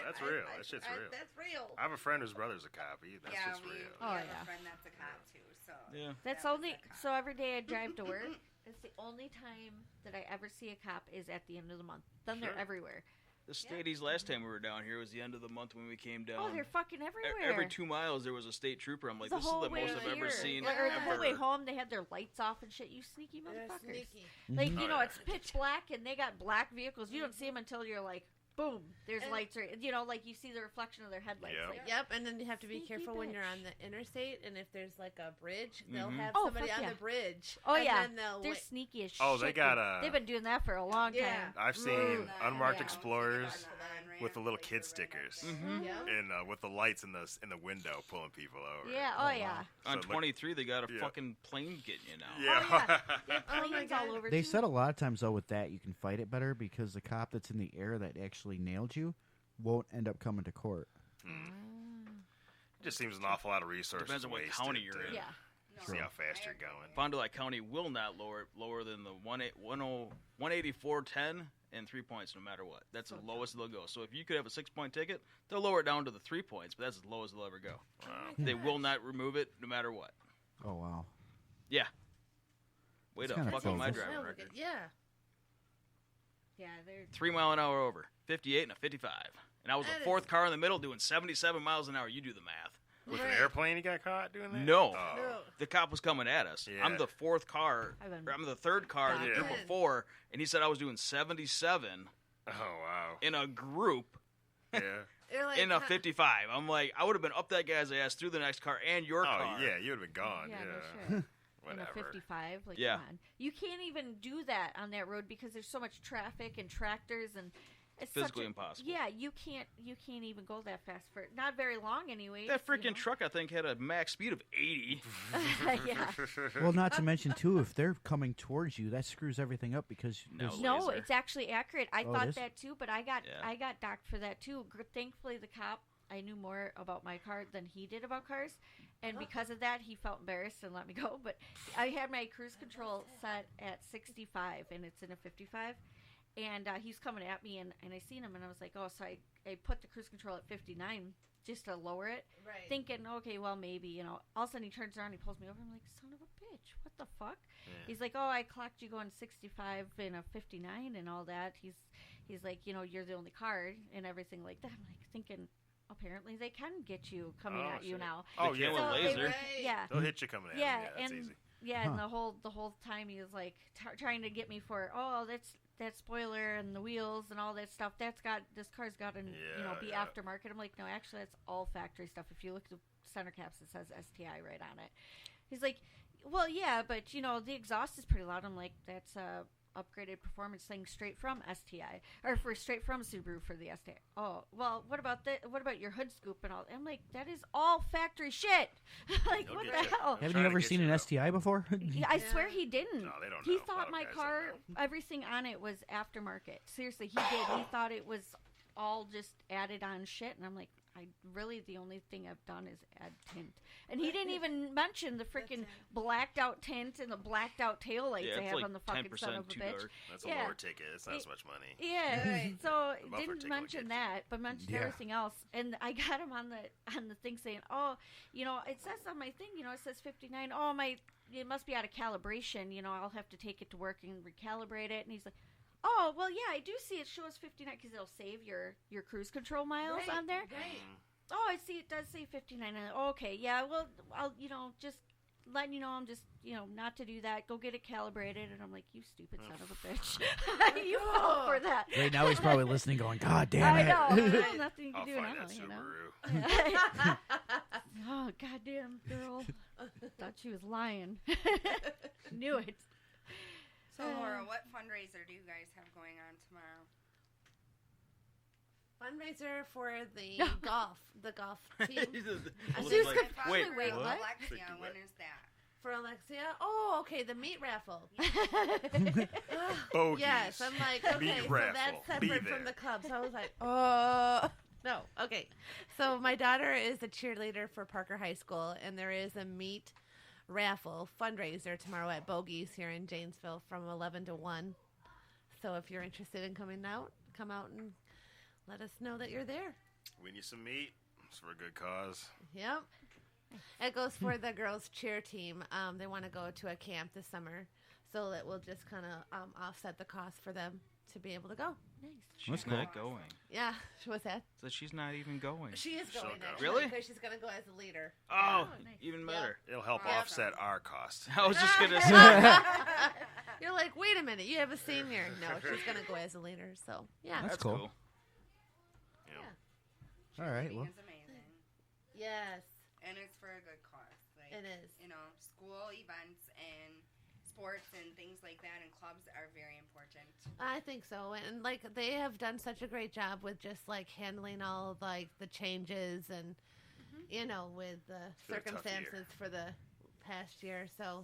That's real. That shit's real. That's real. I have a friend whose brother's a cop. That's Yeah, just we real. have yeah. a friend that's a cop too. So Yeah. That's that was only a cop. so every day I drive to work. It's the only time that I ever see a cop is at the end of the month. Then they're Sure. everywhere. The Stadies last time we were down here was the end of the month when we came down. Oh, they're fucking everywhere. Every 2 miles there was a state trooper. I'm like, The this is whole the way most I've ever here. seen Or the whole way ever. home, they had their lights off and shit. You sneaky They're motherfuckers. sneaky. Like, Oh, you know, yeah. it's pitch black and they got black vehicles. You don't see them until you're like, boom, there's And- lights. Right, you know, like you see the reflection of their headlights. Yep. Like, Yep, and then you have to be Sneaky careful when you're bitch. on the interstate, and if there's like a bridge, they'll Mhm. have Oh, somebody fuck on yeah. the bridge. Oh, and yeah. then they'll they're wait. sneaky as shit. Oh, they got dude. They've been doing that for a long Yeah. time. I've seen Rude. unmarked Yeah. explorers On-ramp, with the little like, kid they're right stickers up there. Mhm. Yep. and with the lights in the window pulling people over. Yeah, oh, yeah. So On look- 23, they got a Yeah. fucking plane getting you now. Yeah. They have Oh, my planes all God. over, They too. said a lot of times though with that you can fight it better because the cop that's in the air that actually nailed you won't end up coming to court. It just seems an awful lot of resources Depends on what wasted county you're to in. Yeah. No, See how I fast you're agree. going. Fond du Lac County will not lower it lower than the 184.10 and 3 points no matter what. That's the lowest they'll go. So if you could have a 6-point ticket, they'll lower it down to the 3 points, but that's as low as they'll ever go. Wow. They will not remove it no matter what. Oh wow. Yeah. Way That's to kinda fuck up my bogus. driving Well, record. yeah. Yeah, they're 3 mile an hour over, 58 and a 55. And I was That the is- fourth car in the middle doing 77 miles an hour. You do the math. With Right. an airplane, you got caught doing that? No. Oh. No. The cop was coming at us. Yeah. I'm the fourth car. I've been Or I'm the third car in the Yeah. group of 4, and he said I was doing 77 Oh, wow. in a group Yeah. You're like, in a 55. I'm like, I would have been up that guy's ass through the next car and your car. Oh, yeah, you would have been gone. yeah, Yeah. no shit. In a Whatever. 55, like, Yeah. come on. You can't even do that on that road because there's so much traffic and tractors and it's Physically such a, impossible. Yeah, you can't even go that fast for not very long anyway. That freaking truck, I think, had a max speed of 80. Yeah. Well, not to mention too, if they're coming towards you, that screws everything up because there's- No, laser. it's actually accurate. I Oh, it thought is? that too, but I got Yeah. docked for that too. Thankfully, the cop, I knew more about my car than he did about cars, and because of that, he felt embarrassed and let me go. But I had my cruise control set at 65, and it's in a 55. And he's coming at me, and I seen him, and I was like, oh, so I put the cruise control at 59 just to lower it, Right. thinking, okay, well, maybe, you know. All of a sudden, he turns around, he pulls me over. I'm like, son of a bitch, what the fuck? Yeah. He's like, oh, I clocked you going 65 and a 59 and all that. He's like, you know, you're the only car and everything like that. I'm like thinking, apparently they can get you coming Oh, at you shit. now. Oh, They yeah. can with So they laser. were- Right. yeah. They'll hit you coming at Yeah, them. Yeah, that's and easy. yeah, Huh. and the whole time he was like trying to get me for, oh, that's that spoiler and the wheels and all that stuff. This car's got to be Yeah. aftermarket. I'm like, no, actually that's all factory stuff. If you look at the center caps, it says STI right on it. He's like, well, yeah, but you know the exhaust is pretty loud. I'm like, that's upgraded performance thing straight from STI or straight from Subaru for the STI. Oh, well, what about your hood scoop and all? I'm like, that is all factory shit. Like, what the hell? Haven't you ever seen an STI before? I swear he didn't. No, they don't He know. thought my car, everything on it was aftermarket. Seriously, he did. He thought it was all just added on shit, and I'm like, the only thing I've done is add tint. And he didn't even mention the freaking blacked out tint and the blacked out taillights I have like on the fucking son of a bitch. Dark. That's a lower ticket. It's not as much money. Yeah. So didn't mention that, but mentioned everything else. And I got him on the thing saying, oh, it says on my thing, it says 59. Oh, it must be out of calibration. I'll have to take it to work and recalibrate it. And he's like, oh, well, yeah, I do see it shows 59 because it'll save your cruise control miles on there. Right. Oh, I see it does say 59. Okay, yeah, well, I'll, just letting you know I'm just, not to do that. Go get it calibrated. And I'm like, you stupid son of a bitch. You fell for that. Right now he's probably listening going, God damn it. I know. Nothing you can do now, Subaru. Oh, goddamn girl. Thought she was lying. Knew it. So, Laura, what fundraiser do you guys have going on tomorrow? Fundraiser for the golf team. Wait, what? what? Alexia, when is that? For Alexia? Oh, okay, the meat raffle. Bogies. Yes, I'm like, okay, Meat so raffle. that's Be separate there. from the club. So I was like, no, okay. So my daughter is a cheerleader for Parker High School, and there is a meat raffle fundraiser tomorrow at Bogies here in Janesville from 11 to 1. So if you're interested in coming out, come out and let us know that you're there. Win you some meat. It's for a good cause. Yep. It goes for the girls' cheer team. They want to go to a camp this summer, so it will just kind of offset the cost for them to be able to go. Nice. She's not going. Yeah. What's that? So she's not even going. She is going. go. Actually, Really? Because she's going to go as a leader. Oh, nice. even better. It'll help Awesome. offset our cost. I was just going to say. You're like, wait a minute, you have a senior. No, she's going to go as a leader. So, yeah. That's cool. Yeah. All right, well. It's amazing. Yes. And it's for a good cause. Like, It is. School events and sports and things like that and clubs are very important. I think so. And, they have done such a great job with just, handling all, the changes and, with the It's been a tough year. circumstances for the past year. So,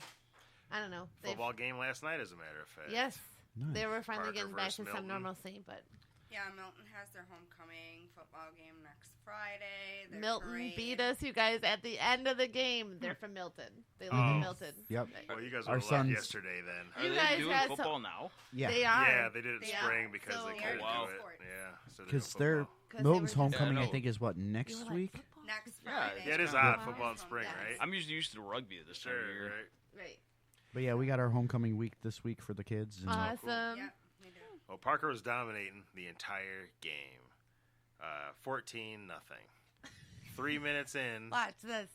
I don't know. Football game last night, as a matter of fact. Yes. Nice. They were finally Parker getting back versus to some Milton. normalcy, but Yeah, Milton has their homecoming football game next Friday. Their Milton parade. beat us, you guys, at the end of the game. They're from Milton. They live in Milton. Yep. Well, you guys Our were lucky sons- yesterday then. Are You they guys doing had football now? Yeah. They are. Yeah, they did it in They spring are. because So they they're couldn't wow. do it. sport. Yeah, so they're Because doing their football. 'Cause they Milton's were just- homecoming, Yeah, I I think, is what, next You were like, week? football? Next Yeah, Friday. Yeah, it is Yeah. odd football in spring, Yes. right? I'm usually used to rugby this time of Sure, year. right. Right. But yeah, we got our homecoming week this week for the kids. And Awesome. Yep, we do. Well, Parker was dominating the entire game. 14-0. 3 minutes in, Watch this.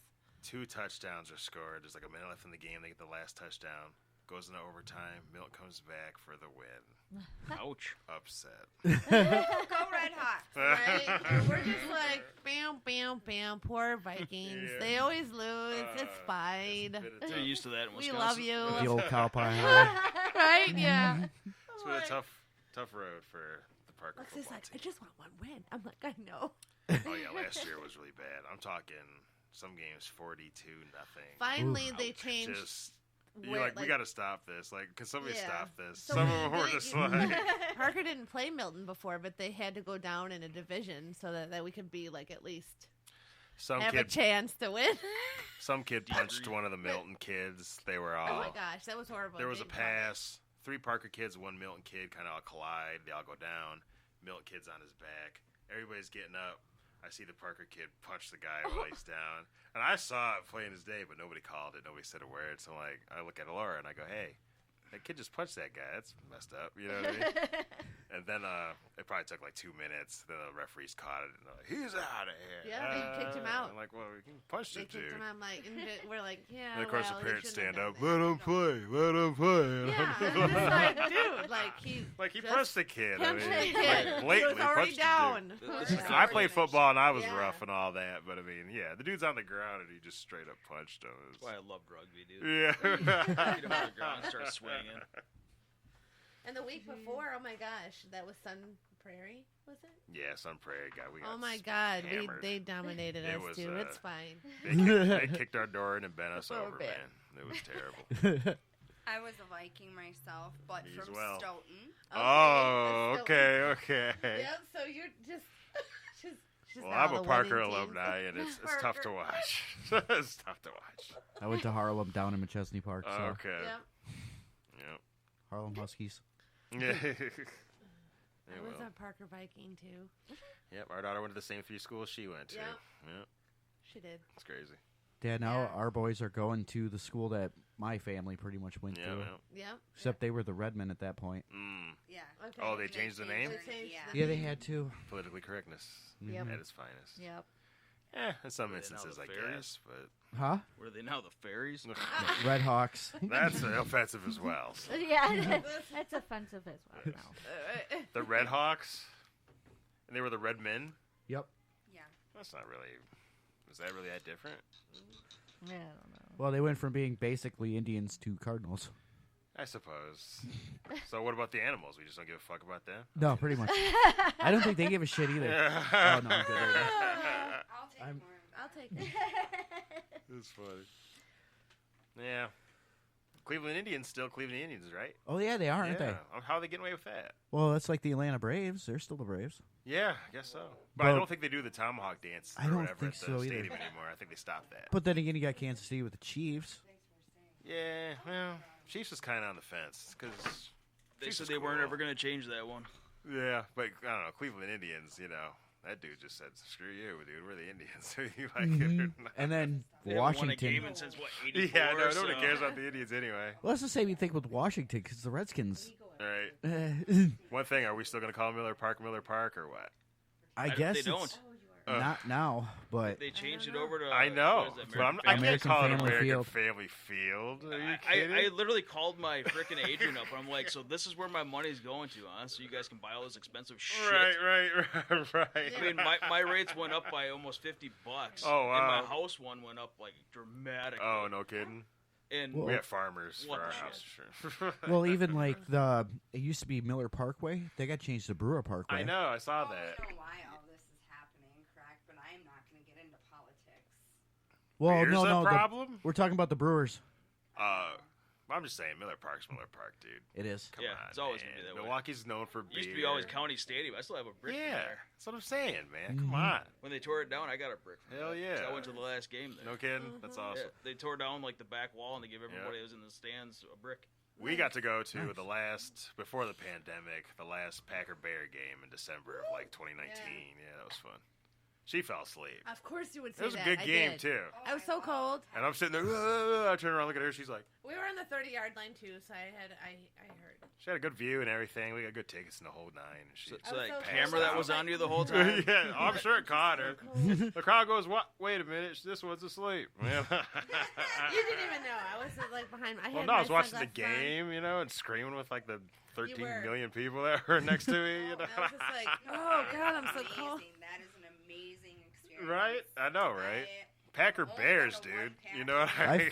2 touchdowns are scored. There's a minute left in the game. They get the last touchdown. Goes into overtime. Milton comes back for the win. Ouch. Upset. Go Red Hawks. Right? We're just like, bam, bam, bam. Poor Vikings. Yeah. They always lose. It's fine. It's They're used to that in We Wisconsin. love you. the old cow pie. Right? Yeah. been a tough road for the Parker Lexi's football like, I team. just want one win. I'm like, I know. Oh yeah, last year was really bad. I'm talking some games 42-0. Finally, they Ouch. changed. Just you're we got to stop this. Can somebody Yeah. stop this? So Some of them were they- just like. Parker didn't play Milton before, but they had to go down in a division so that we could be at least Some have a kid, chance to win. some kid punched one of the Milton kids. They were all. Oh my gosh, that was horrible. There was a Didn't call it. pass. 3 Parker kids, 1 Milton kid, kind of all collide. They all go down. Milton kid's on his back. Everybody's getting up. I see the Parker kid punch the guy while he's down. And I saw it plain as day, but nobody called it. Nobody said a word. So I look at Laura and I go, hey, that kid just punched that guy. That's messed up. You know what I mean? And then it probably took 2 minutes. Then the referees caught it and they're like, he's out of here. Yeah, they kicked him out. I'm like, well, we can punch They the dude. kicked him out. I'm like, and we're like, yeah. And of course well, the he parents shouldn't stand have up. done Let him play. Let him play. that. Yeah, I'm just like, dude, he just punched the kid. I mean, punched the kid. He blatantly was already punched down. the dude. I played football and I was Yeah. rough and all that, but I mean, yeah, the dude's on the ground and he just straight up punched him. That's why I love rugby, dude. Yeah. Get him on the ground and start swinging. And the week before, oh my gosh, that was Sun Prairie, was it? Yeah, Sun Prairie guy. We got oh my God, they dominated us was, too. It's fine. They kicked our door in and bent us over, man. It was terrible. I was a Viking myself, but from well. Stoughton. Okay, okay. Yep. So you're just. Well, I'm a Parker alumni, and it's tough to watch. It's tough to watch. I went to Harlem down in McChesney Park. So. Okay. Yep. Harlem Huskies. Yeah. I was a Parker Viking too. Yep, our daughter went to the same 3 schools she went to. Yep. She did. It's crazy. Dad, now our boys are going to the school that my family pretty much went to. Yeah. Except they were the Redmen at that point. Yeah. Okay. Oh, they changed the name? Yeah, they had to. Politically correctness Yep. at its finest. Yep. Yeah, in some instances, I guess, but... Huh? Were they now the fairies? Red Hawks. That's offensive as well. So. Yeah, that's offensive as well. No. The Red Hawks? And they were the Red Men? Yep. Yeah. That's not really... Was that really that different? Yeah, I don't know. Well, they went from being basically Indians to Cardinals. I suppose. So what about the animals? We just don't give a fuck about them? No, pretty much. I don't think they give a shit either. Oh, no, I'm good right now. I'll take it. That's funny. Yeah. Cleveland Indians still Cleveland Indians, right? Oh, yeah, they are, aren't they? How are they getting away with that? Well, that's like the Atlanta Braves. They're still the Braves. Yeah, I guess so. But I don't think they do the tomahawk dance I or don't whatever think at the so either. stadium anymore. I think they stopped that. But then again, you got Kansas City with the Chiefs. Yeah, well, Chiefs was kind of on the fence because They said they weren't ever going to change that one. Yeah, but I don't know. Cleveland Indians, that dude just said, "Screw you, dude. We're the Indians." You like it or not. And then They haven't won a Washington. game in since, what, 84? Yeah, no, so. nobody cares about the Indians anyway. Well, that's the same thing with Washington because the Redskins. All right. One thing, are we still going to call Miller Park, or what? I guess they it's don't. not now, but They changed it over to. I know, what is but that, I can't American call it Family American Field. Family Field. Are you kidding? I literally called my freaking agent up, and I'm like, so this is where my money's going to, huh? So you guys can buy all this expensive shit. Right. I mean, my rates went up by almost $50. Oh, wow. And my house one went up, like, dramatically. Oh, no kidding. And We have farmers for What our the house. shit? Sure. well, even like it used to be Miller Parkway. They got changed to Brewer Parkway. I know, I saw I that. don't know why all this is happening, correct? But I am not going to get into politics. Well, Beer's no, a problem? we're talking about the Brewers. I'm just saying, Miller Park's Miller Park, dude. It is. Come Yeah, on, it's always man. gonna be that way. Milwaukee's known for beer. It used to be always County Stadium. I still have a brick from Yeah, there. that's what I'm saying, man. Come on. When they tore it down, I got a brick from Hell that, yeah. 'cause I went to the last game there. No kidding? That's awesome. Yeah, they tore down, like, the back wall, and they gave everybody who was in the stands a brick. We got to go to before the pandemic, the last Packer-Bear game in December of, 2019. Yeah, that was fun. She fell asleep. Of course you would say It was that. a good I game, did. too. I was so cold. And I'm sitting there, I turn around, look at her, she's like, We were on the 30-yard line too, so I heard. she had a good view and everything. We got good tickets in the whole nine. So I was that so camera cold. that was on you the whole time? Yeah, I'm sure it caught her. The crowd goes, "What? Wait a minute, this one's asleep." You didn't even know. I was behind. I Well, had no, I my was watching the sunglasses on. game, and screaming with the 13 were. million people that were next to me. I was just like, oh god, I'm so cold. That is an amazing experience. Right? I know, right? Packer Bears, dude. You know what I mean?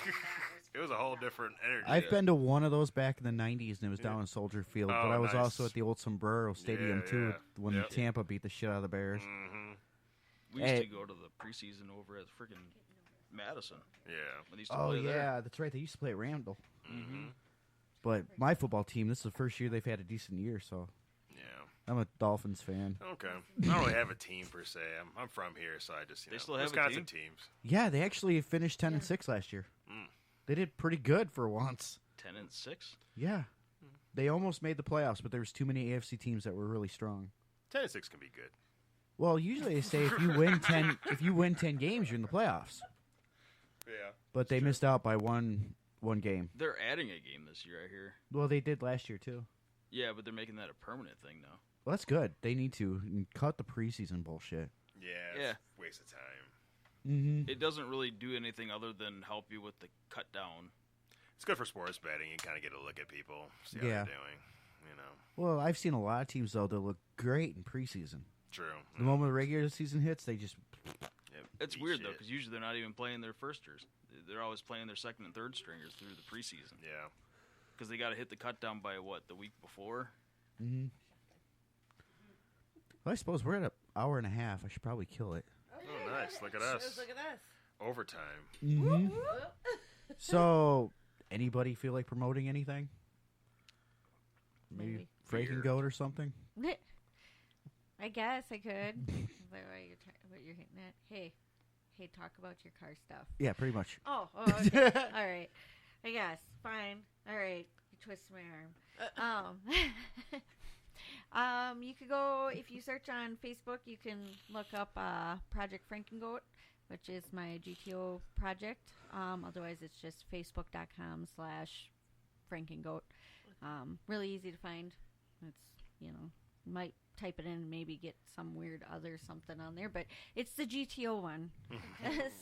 It was a whole different energy. I've been to one of those back in the 90s, and it was down in Soldier Field. Oh, but I was nice. also at the old Sombrero Stadium, Yeah, too, yeah. when Yep. Tampa beat the shit out of the Bears. Mm-hmm. We used to go to the preseason over at freaking Madison. Yeah. When they used to Oh, play there. yeah, that's right. They used to play at Randall. Mm-hmm. But my football team, this is the first year they've had a decent year, so Yeah. I'm a Dolphins fan. Okay. I don't really have a team per se. I'm from here, so I just They still have a Wisconsin team? teams. Yeah, they actually finished 10-6 last year. Mm. They did pretty good for once. 10-6. Yeah. They almost made the playoffs, but there was too many AFC teams that were really strong. 10-6 can be good. Well, usually they say if you win 10 games, you're in the playoffs. Yeah. But they missed out by one game. They're adding a game this year, I hear. Well, they did last year too. Yeah, but they're making that a permanent thing now. Well, that's good. They need to cut the preseason bullshit. Yeah. Waste of time. Mm-hmm. It doesn't really do anything other than help you with the cut down. It's good for sports betting. You kind of get a look at people, see how Yeah. they're doing. Well, I've seen a lot of teams though that look great in preseason. True. The moment the regular season hits, they just It's weird though, because usually they're not even playing their firsters. They're always playing their second and third stringers through the preseason. Yeah. because they got to hit the cut down by the week before. Mm-hmm. Well, I suppose we're at an hour and a half. I should probably kill it. Oh, nice. Look at us. Look at us. Overtime. Mm-hmm. So, anybody feel like promoting anything? Maybe Franken Goat or something? I guess I could. Is that what you're hitting at? Hey, talk about your car stuff. Yeah, pretty much. Oh, okay. All right. I guess. Fine. All right. You twist my arm. You could go, if you search on Facebook, you can look up Project Frankengoat, which is my GTO project. Otherwise, it's just facebook.com/Frankengoat. Really easy to find. It's, might type it in and maybe get some weird other something on there, but it's the GTO one.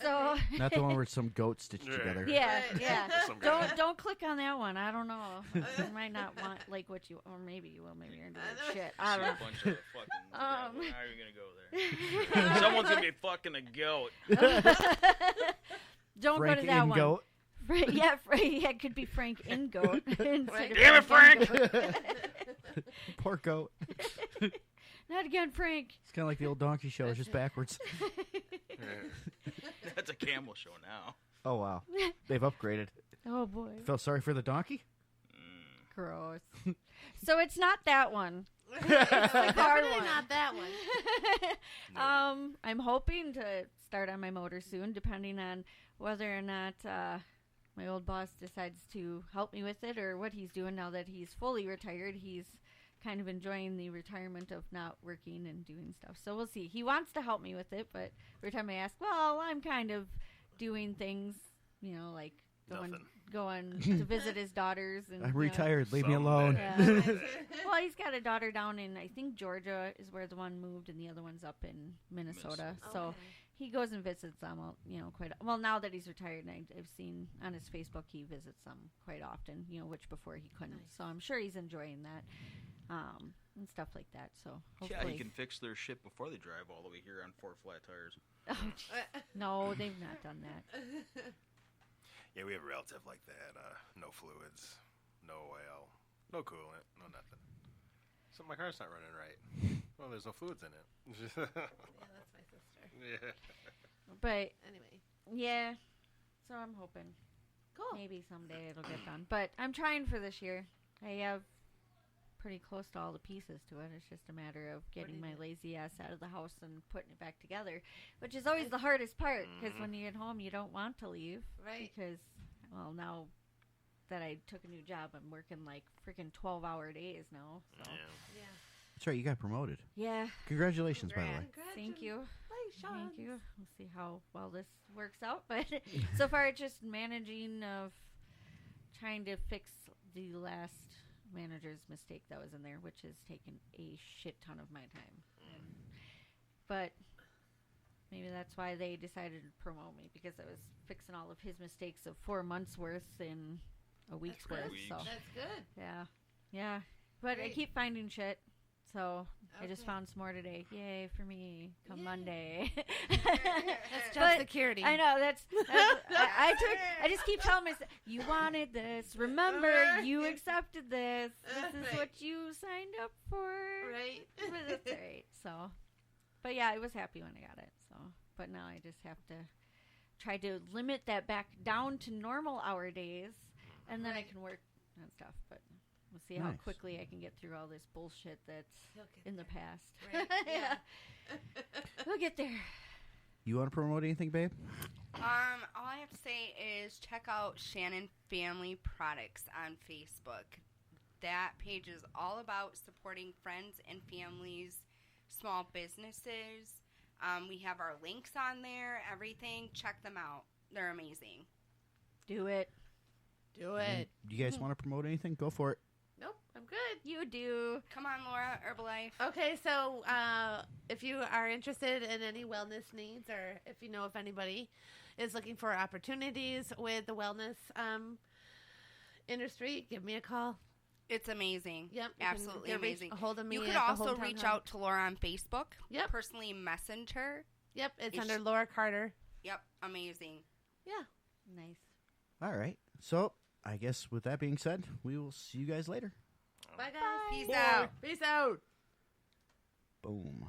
So not the one where some goats stitched together. Yeah. Don't click on that one. I don't know. You might not want what you, or maybe you will. Maybe you're doing shit. I don't know. Bunch of fucking, how are you gonna go there? Someone's gonna be fucking a goat. Don't Frank go to that one. Goat. Yeah, it could be Frank in Goat. Damn it, Frank! Poor goat. Not again, Frank. It's kind of like the old donkey show. It's just backwards. That's a camel show now. Oh, wow. They've upgraded. Oh, boy. Felt sorry for the donkey? Gross. So it's not that one. It's definitely not that one. I'm hoping to start on my motor soon, depending on whether or not my old boss decides to help me with it or what he's doing now that he's fully retired. He's kind of enjoying the retirement of not working and doing stuff. So we'll see. He wants to help me with it, but every time I ask, well, I'm kind of doing things, like going to visit his daughters. And I'm retired. Leave me alone. Yeah. Well, he's got a daughter down in, I think, Georgia is where the one moved, and the other one's up in Minnesota. So he goes and visits them, quite. Well, now that he's retired, and I've seen on his Facebook he visits them quite often. Which before he couldn't. Nice. So I'm sure he's enjoying that, and stuff like that. So hopefully. Yeah, he can fix their shit before they drive all the way here on 4 flat tires. No, they've not done that. Yeah, we have a relative like that. No fluids, no oil, no coolant, no nothing. So my car's not running right. Well, there's no fluids in it. Yeah, that's my sister. Yeah. But anyway. Yeah. So I'm hoping. Cool. Maybe someday it'll get done. But I'm trying for this year. I have pretty close to all the pieces to it. It's just a matter of getting my lazy ass out of the house and putting it back together, which is always the hardest part, because when you get home, you don't want to leave. Right. Because, well, now that I took a new job, I'm working freaking 12-hour days now. So. Yeah. That's right. You got promoted. Yeah. Congratulations, by the way. Thank you. Thank you. We'll see how well this works out. But so far, it's just managing of trying to fix the last manager's mistake that was in there, which has taken a shit ton of my time. But maybe that's why they decided to promote me, because I was fixing all of his mistakes of 4 months worth in a week's worth. So that's good. Yeah. But I keep finding shit. So I just Okay. found some more today. Yay for me! Come Monday. That's job security. I know I just keep telling myself, you wanted this. Remember, you accepted this. This is what you signed up for. Right. But that's all right. So, but yeah, I was happy when I got it. So, but now I just have to try to limit that back down to normal hour days, and then I can work on stuff. But we'll see how quickly I can get through all this bullshit that's in the past. Right. Yeah. We'll get there. You want to promote anything, babe? All I have to say is check out Shannon Family Products on Facebook. That page is all about supporting friends and families, small businesses. We have our links on there, everything. Check them out. They're amazing. Do it. Do it. Do you guys want to promote anything? Go for it. Nope, I'm good. You do. Come on, Laura, Herbalife. Okay, so if you are interested in any wellness needs, or if you know if anybody is looking for opportunities with the wellness industry, give me a call. It's amazing. Yep. Absolutely amazing. Hold of me. You could at the also Hometown reach Hub. out to Laura on Facebook. Yep. Personally message her. Yep, it's If under she- Laura Carter. Yep. Amazing. Yeah. Nice. All right. So I guess with that being said, we will see you guys later. Bye, guys. Peace out. Peace out. Boom.